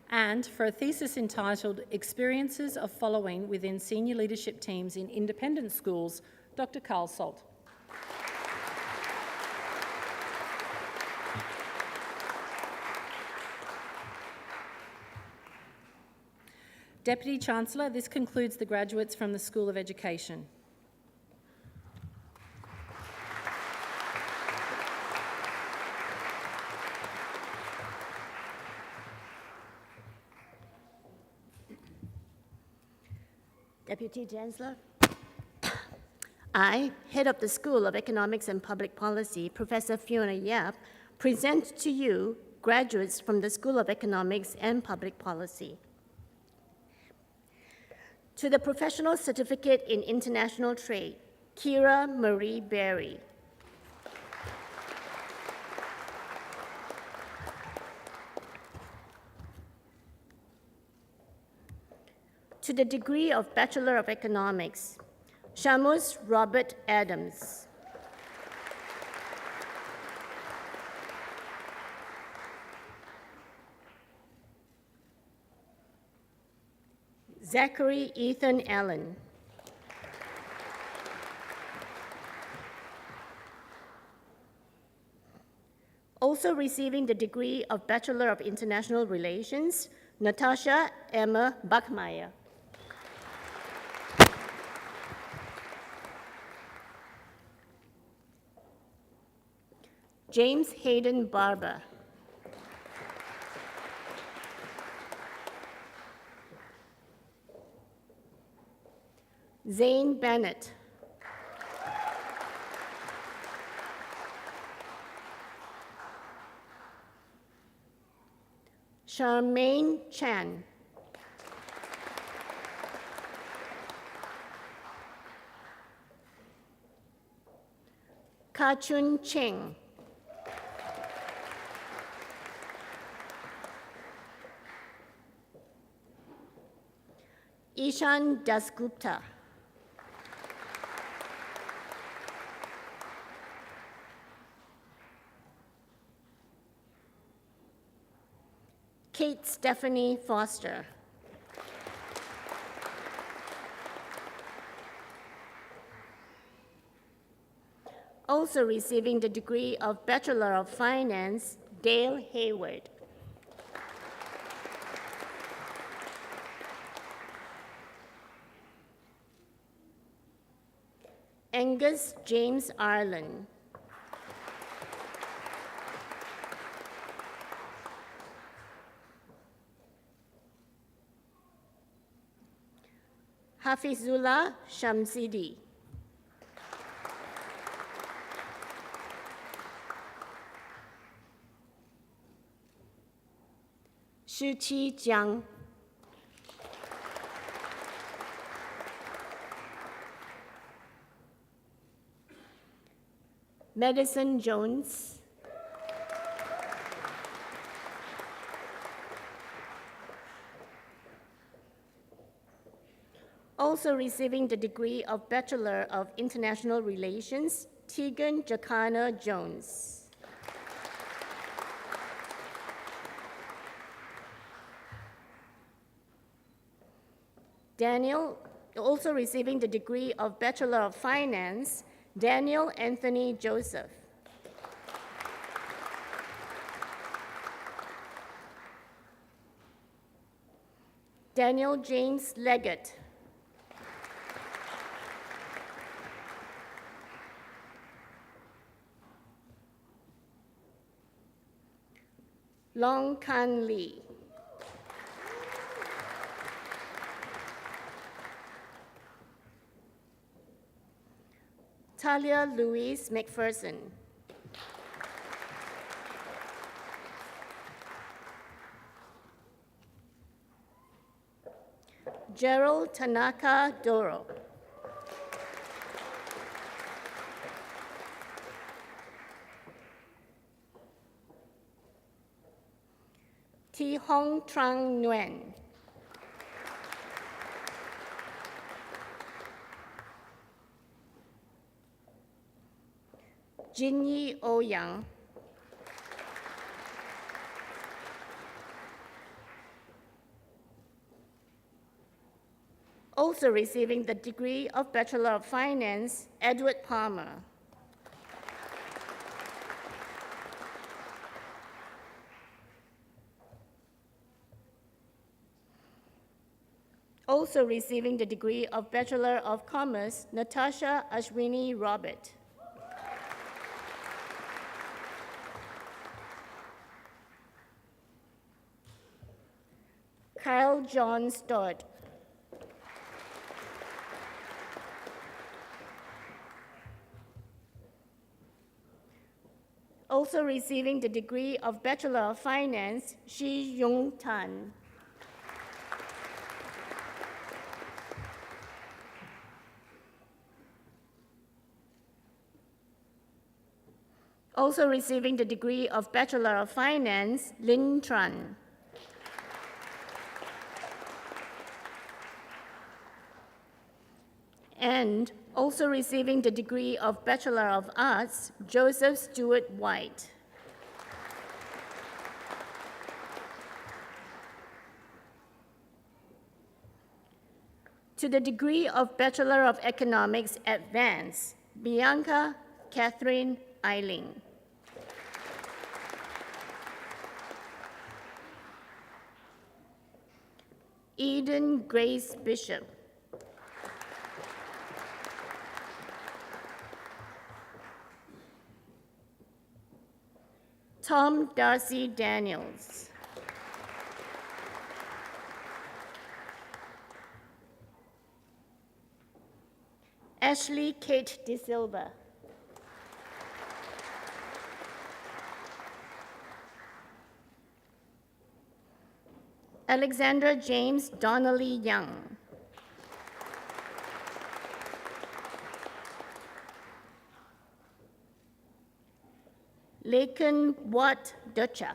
And for a thesis entitled Experiences of Following Within Senior Leadership Teams in Independent Schools, Dr. Carl Salt. Deputy Chancellor, this concludes the graduates from the School of Education. Deputy Chancellor. I, Head of the School of Economics and Public Policy, Professor Fiona Yap, present to you graduates from the School of Economics and Public Policy. To the Professional Certificate in International Trade, Kira Marie Berry. To the degree of Bachelor of Economics, Shamus Robert Adams. Zachary Ethan Allen. Also receiving the degree of Bachelor of International Relations, Natasha Emma Bachmeier. James Hayden Barber. Zane Bennett. Charmaine Chan. Kachun Cheng. Ishan Dasgupta. Kate Stephanie Foster. Also receiving the degree of Bachelor of Finance, Dale Hayward. Angus James Arlen. Hafizullah Shamsidi. Shuqi Jiang. Madison Jones. Also receiving the degree of Bachelor of International Relations, Tegan Jacana Jones. Daniel, also receiving the degree of Bachelor of Finance, Daniel Anthony Joseph. Daniel James Leggett. Long Kan Lee. Talia Louise McPherson. Gerald Tanaka Doro. Thi Hong Trang Nguyen. Jinyi Ouyang. Also receiving the degree of Bachelor of Finance, Edward Palmer. Also receiving the degree of Bachelor of Commerce, Natasha Ashwini Robert. Kyle John Stodd. Also receiving the degree of Bachelor of Finance, Shi Yung Tan. Also receiving the degree of Bachelor of Finance, Lin Tran. And also receiving the degree of Bachelor of Arts, Joseph Stewart White. To the degree of Bachelor of Economics Advanced, Bianca Catherine Eiling. Eden Grace Bishop. Tom Darcy Daniels. Ashley Kate De Silva. Alexander James Donnelly Young. Laken Watt Dutcher.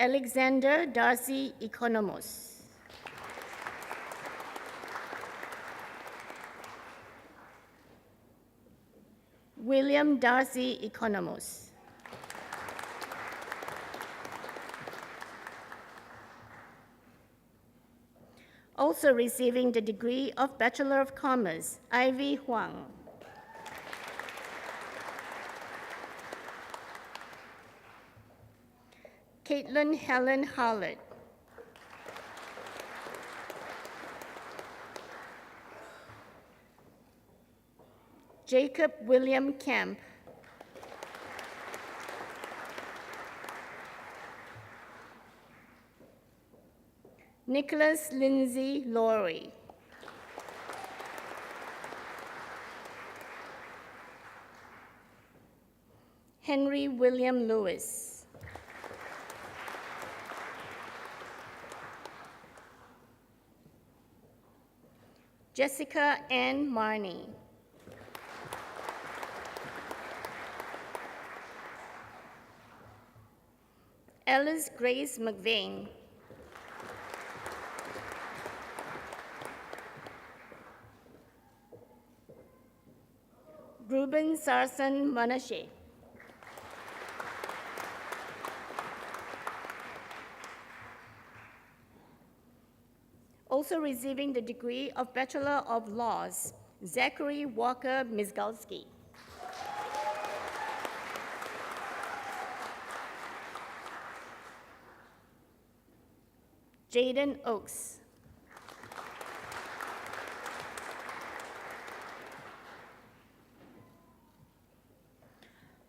Alexander Darcy Economos. William Darcy Economos. Also receiving the degree of Bachelor of Commerce, Ivy Huang. Caitlin Helen Harlett. Jacob William Kemp. Nicholas Lindsay Laurie. Henry William Lewis. Jessica Ann Marney. Alice Grace McVeigh. Ruben Sarson Manache. Also receiving the degree of Bachelor of Laws, Zachary Walker Mizgalski. Jaden Oaks.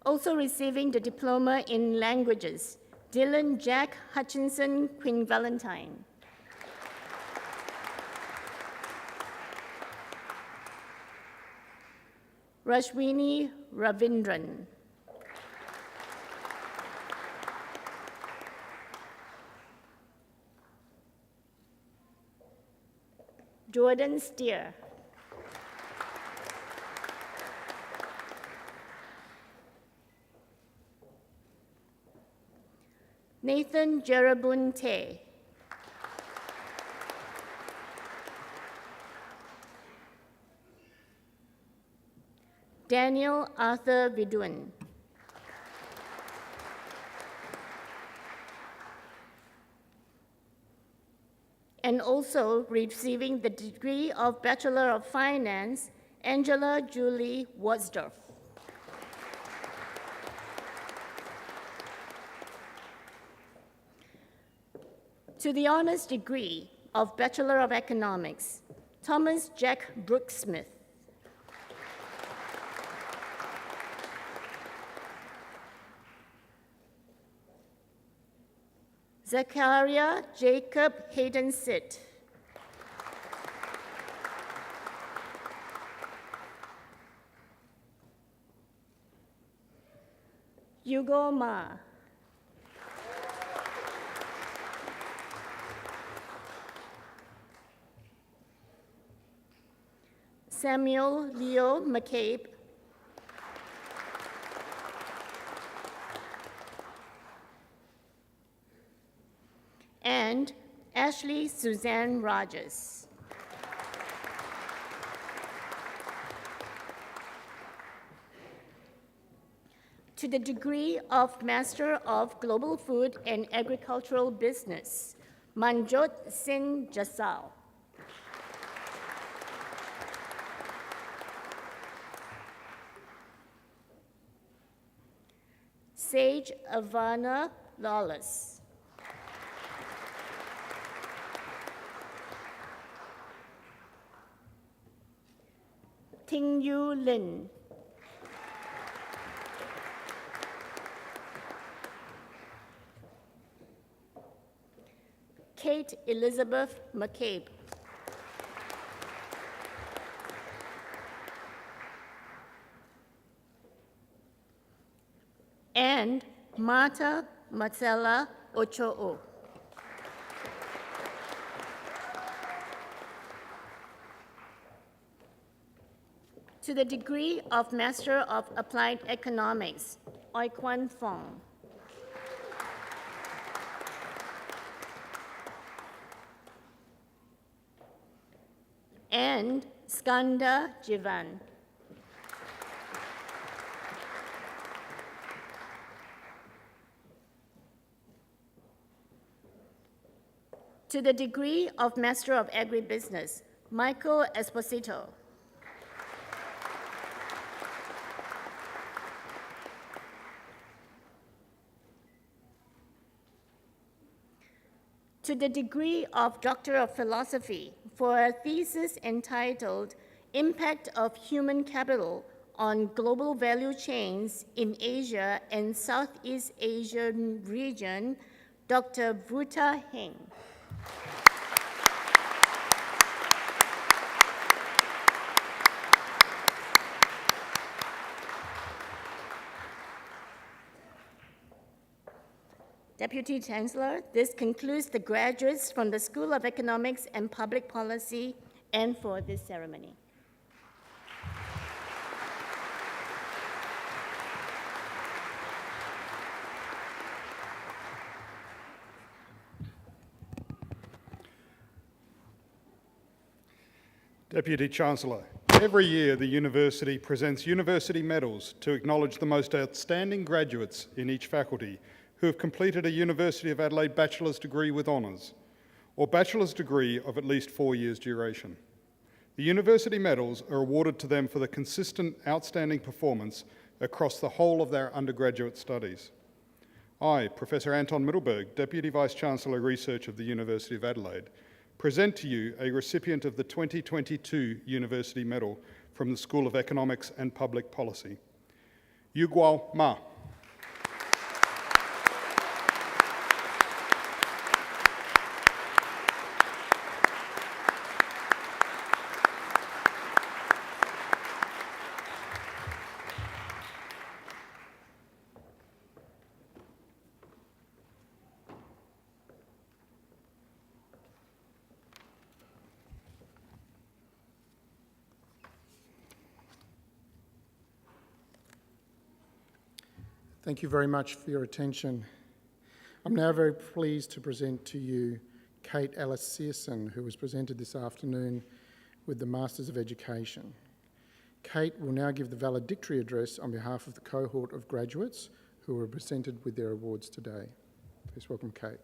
Also receiving the diploma in languages, Dylan Jack Hutchinson Quinn Valentine. Rashwini Ravindran. Jordan Steer. Nathan Jerabun Te. Daniel Arthur Vidun. And also receiving the degree of Bachelor of Finance, Angela Julie Wodsdorf. To the honors degree of Bachelor of Economics, Thomas Jack Brooksmith. Zachariah Jacob Hayden Sitt. Hugo Ma. Samuel Leo McCabe. And Ashley Suzanne Rogers. To the degree of Master of Global Food and Agricultural Business, Manjot Singh Jasal. Sage Ivana Lawless. Ting Yu Lin. Kate Elizabeth McCabe. And Marta Marcela Ochoa. To the degree of Master of Applied Economics, Oikwan Fong. And Skanda Jivan. To the degree of Master of Agribusiness, Michael Esposito. To the degree of Doctor of Philosophy for a thesis entitled Impact of Human Capital on Global Value Chains in Asia and Southeast Asian Region, Dr. Vruta Heng. Deputy Chancellor, this concludes the graduates from the School of Economics and Public Policy and for this ceremony. Deputy Chancellor, every year the university presents university medals to acknowledge the most outstanding graduates in each faculty who have completed a University of Adelaide bachelor's degree with honours, or bachelor's degree of at least 4 years duration. The university medals are awarded to them for the consistent, outstanding performance across the whole of their undergraduate studies. I, Professor Anton Mittelberg, Deputy Vice-Chancellor Research of the University of Adelaide, present to you a recipient of the 2022 University Medal from the School of Economics and Public Policy. Yuguao Ma. Thank you very much for your attention. I'm now very pleased to present to you Kate Alice Searson, who was presented this afternoon with the Masters of Education. Kate will now give the valedictory address on behalf of the cohort of graduates who were presented with their awards today. Please welcome Kate.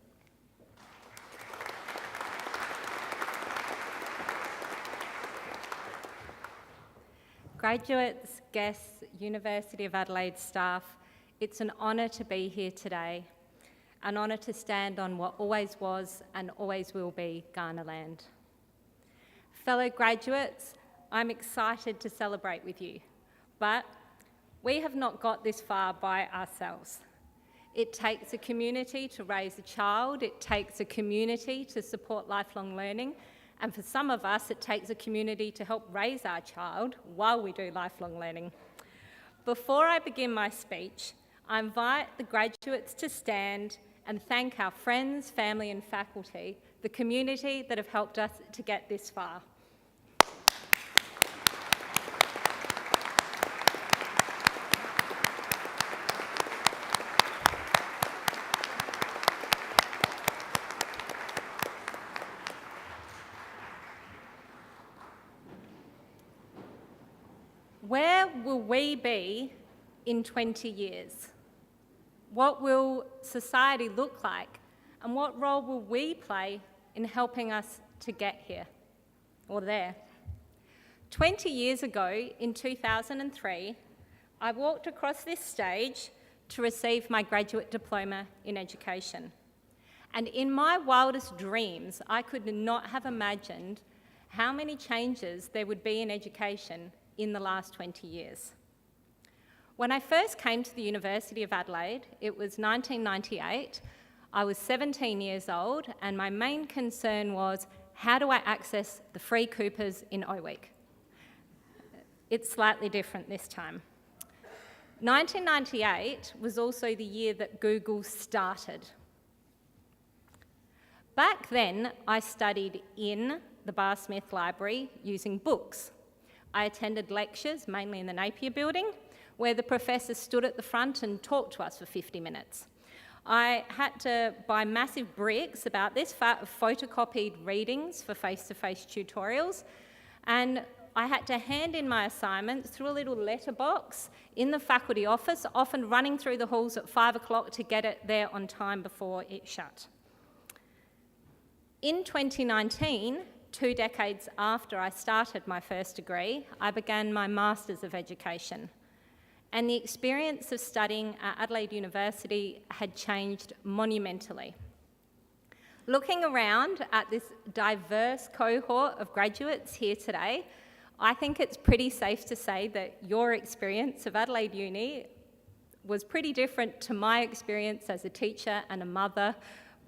Graduates, guests, University of Adelaide staff, it's an honour to be here today, an honour to stand on what always was and always will be Kaurna land. Fellow graduates, I'm excited to celebrate with you, but we have not got this far by ourselves. It takes a community to raise a child, it takes a community to support lifelong learning, and for some of us, it takes a community to help raise our child while we do lifelong learning. Before I begin my speech, I invite the graduates to stand and thank our friends, family and faculty, the community that have helped us to get this far. Where will we be in 20 years? What will society look like? And what role will we play in helping us to get here or there? 20 years ago, in 2003, I walked across this stage to receive my graduate diploma in education. And in my wildest dreams, I could not have imagined how many changes there would be in education in the last 20 years. When I first came to the University of Adelaide, it was 1998, I was 17 years old, and my main concern was, how do I access the free Coopers in O Week? It's slightly different this time. 1998 was also the year that Google started. Back then, I studied in the Bar Smith Library using books. I attended lectures, mainly in the Napier building, where the professor stood at the front and talked to us for 50 minutes. I had to buy massive bricks, about this fat, of photocopied readings for face-to-face tutorials, and I had to hand in my assignments through a little letterbox in the faculty office, often running through the halls at 5 o'clock to get it there on time before it shut. In 2019, 2 decades after I started my first degree, I began my Masters of Education. And the experience of studying at Adelaide University had changed monumentally. Looking around at this diverse cohort of graduates here today, I think it's pretty safe to say that your experience of Adelaide Uni was pretty different to my experience as a teacher and a mother,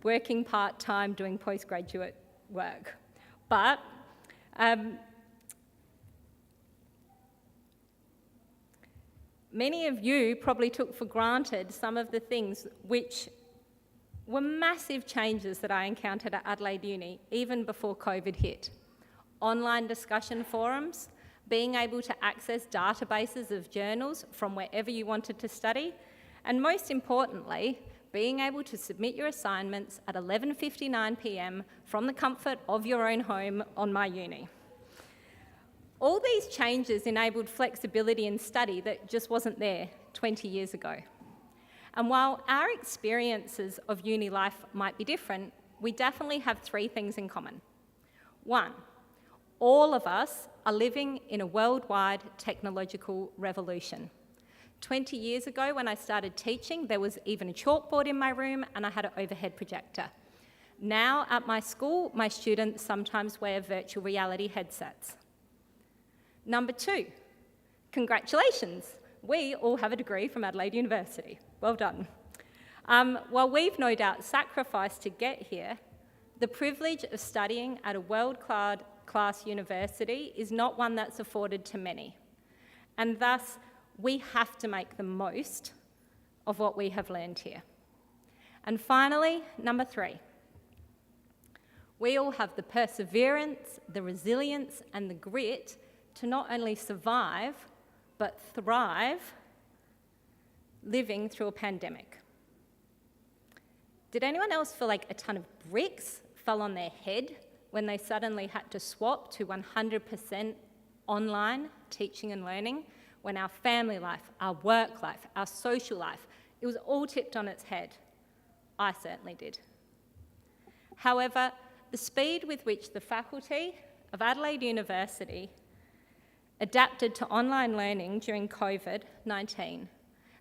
working part-time doing postgraduate work. But many of you probably took for granted some of the things which were massive changes that I encountered at Adelaide Uni, even before COVID hit. Online discussion forums, being able to access databases of journals from wherever you wanted to study, and most importantly, being able to submit your assignments at 11:59 p.m. from the comfort of your own home on my uni. All these changes enabled flexibility in study that just wasn't there 20 years ago. And while our experiences of uni life might be different, we definitely have 3 things in common. 1, all of us are living in a worldwide technological revolution. 20 years ago, when I started teaching, there was even a chalkboard in my room and I had an overhead projector. Now, at my school, my students sometimes wear virtual reality headsets. Number 2, congratulations. We all have a degree from Adelaide University. Well done. While we've no doubt sacrificed to get here, the privilege of studying at a world-class university is not one that's afforded to many. And thus, we have to make the most of what we have learned here. And finally, number 3, we all have the perseverance, the resilience, and the grit to not only survive, but thrive living through a pandemic. Did anyone else feel like a ton of bricks fell on their head when they suddenly had to swap to 100% online teaching and learning, when our family life, our work life, our social life, it was all tipped on its head? I certainly did. However, the speed with which the faculty of Adelaide University adapted to online learning during COVID-19,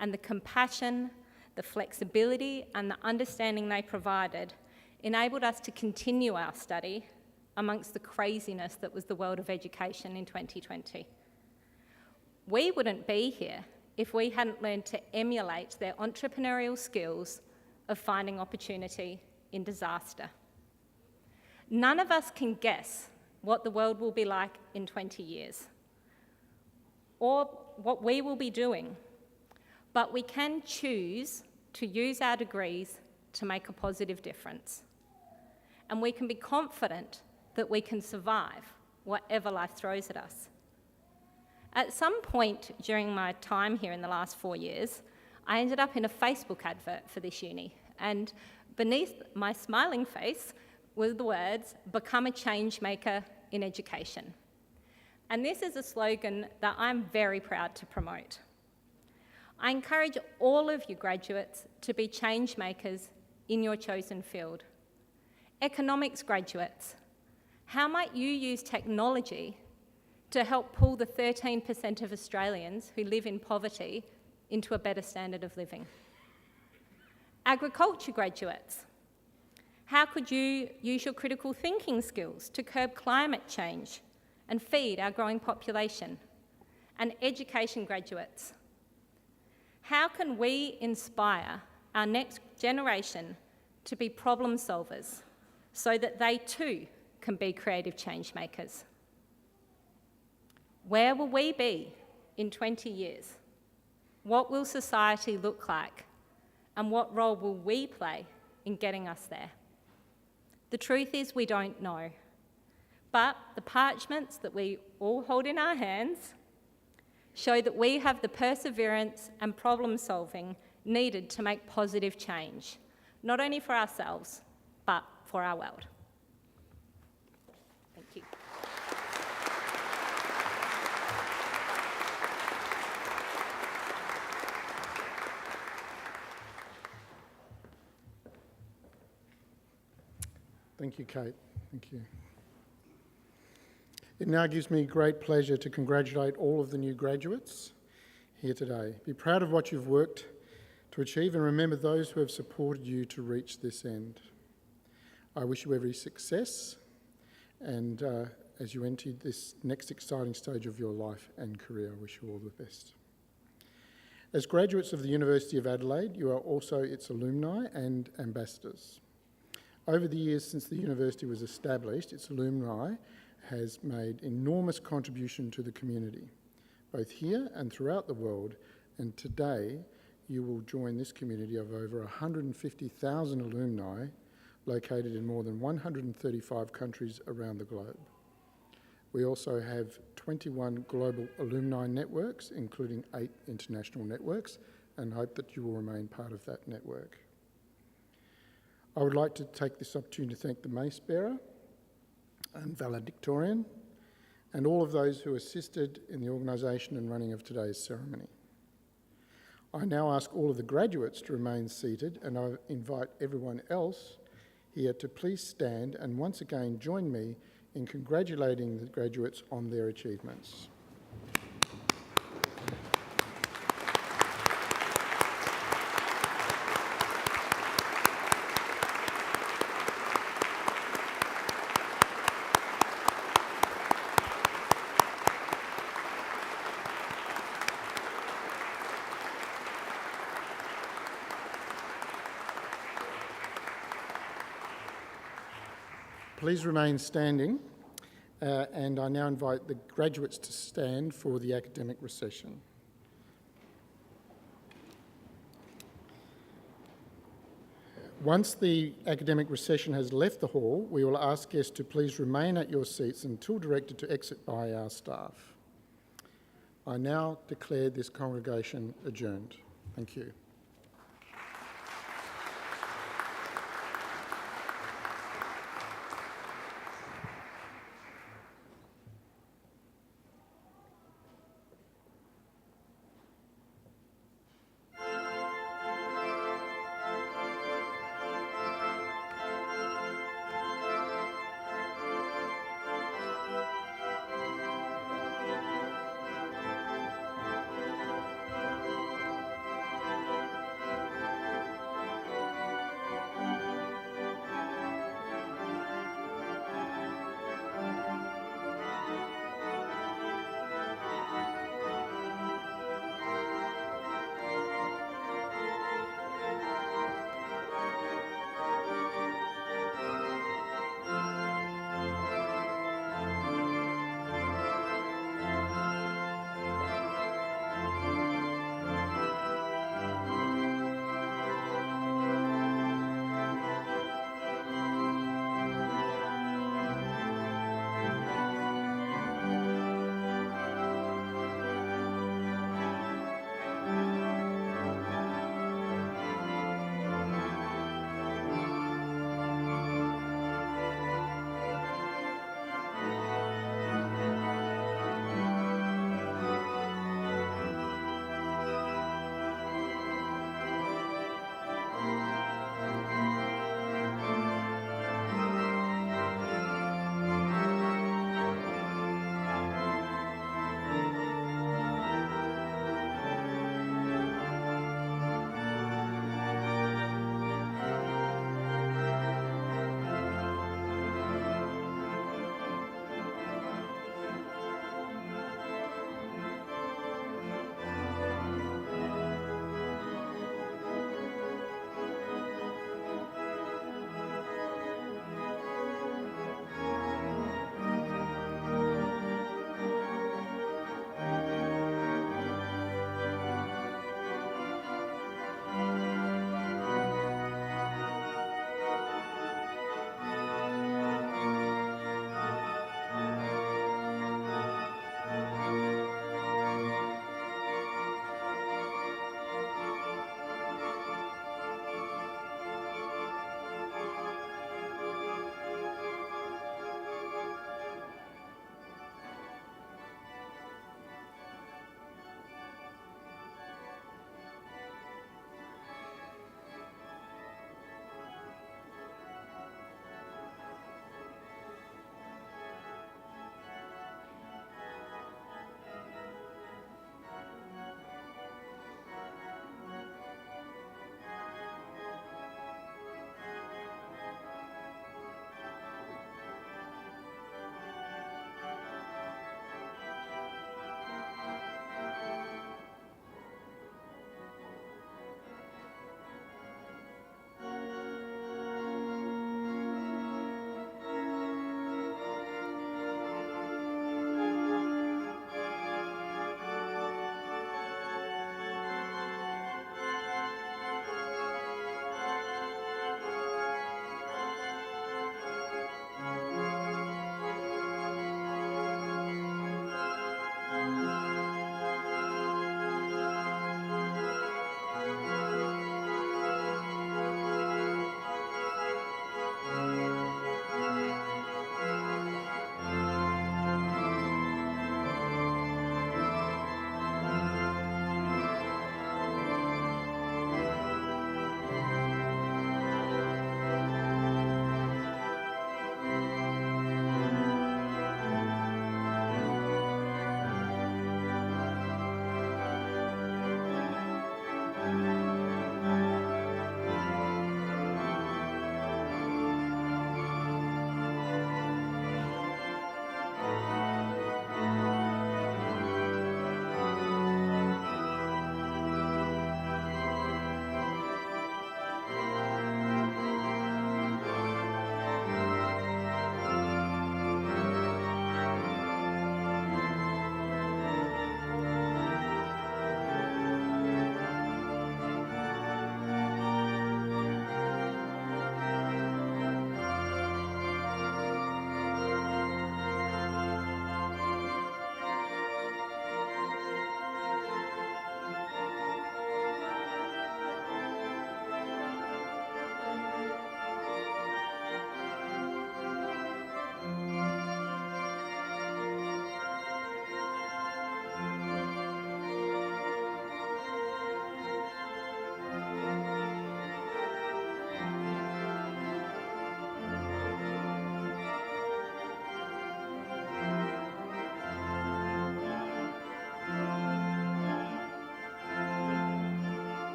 and the compassion, the flexibility, and the understanding they provided enabled us to continue our study amongst the craziness that was the world of education in 2020. We wouldn't be here if we hadn't learned to emulate their entrepreneurial skills of finding opportunity in disaster. None of us can guess what the world will be like in 20 years, or what we will be doing, but we can choose to use our degrees to make a positive difference. And we can be confident that we can survive whatever life throws at us. At some point during my time here in the last 4 years, I ended up in a Facebook advert for this uni, and beneath my smiling face were the words, "Become a change maker in education." And this is a slogan that I'm very proud to promote. I encourage all of you graduates to be change makers in your chosen field. Economics graduates, how might you use technology to help pull the 13% of Australians who live in poverty into a better standard of living? Agriculture graduates, how could you use your critical thinking skills to curb climate change and feed our growing population? And education graduates, how can we inspire our next generation to be problem solvers, so that they too can be creative change makers. Where will we be in 20 years? What will society look like? And what role will we play in getting us there? The truth is we don't know. But the parchments that we all hold in our hands show that we have the perseverance and problem solving needed to make positive change, not only for ourselves, but for our world. Thank you. Thank you, Kate. Thank you. It now gives me great pleasure to congratulate all of the new graduates here today. Be proud of what you've worked to achieve and remember those who have supported you to reach this end. I wish you every success and as you enter this next exciting stage of your life and career, I wish you all the best. As graduates of the University of Adelaide, you are also its alumni and ambassadors. Over the years since the university was established, its alumni has made enormous contribution to the community, both here and throughout the world, and today you will join this community of over 150,000 alumni located in more than 135 countries around the globe. We also have 21 global alumni networks, including 8 international networks, and hope that you will remain part of that network. I would like to take this opportunity to thank the mace bearer and valedictorian, and all of those who assisted in the organisation and running of today's ceremony. I now ask all of the graduates to remain seated, and I invite everyone else here to please stand and once again join me in congratulating the graduates on their achievements. Please remain standing, and I now invite the graduates to stand for the academic recession. Once the academic recession has left the hall, we will ask guests to please remain at your seats until directed to exit by our staff. I now declare this congregation adjourned. Thank you.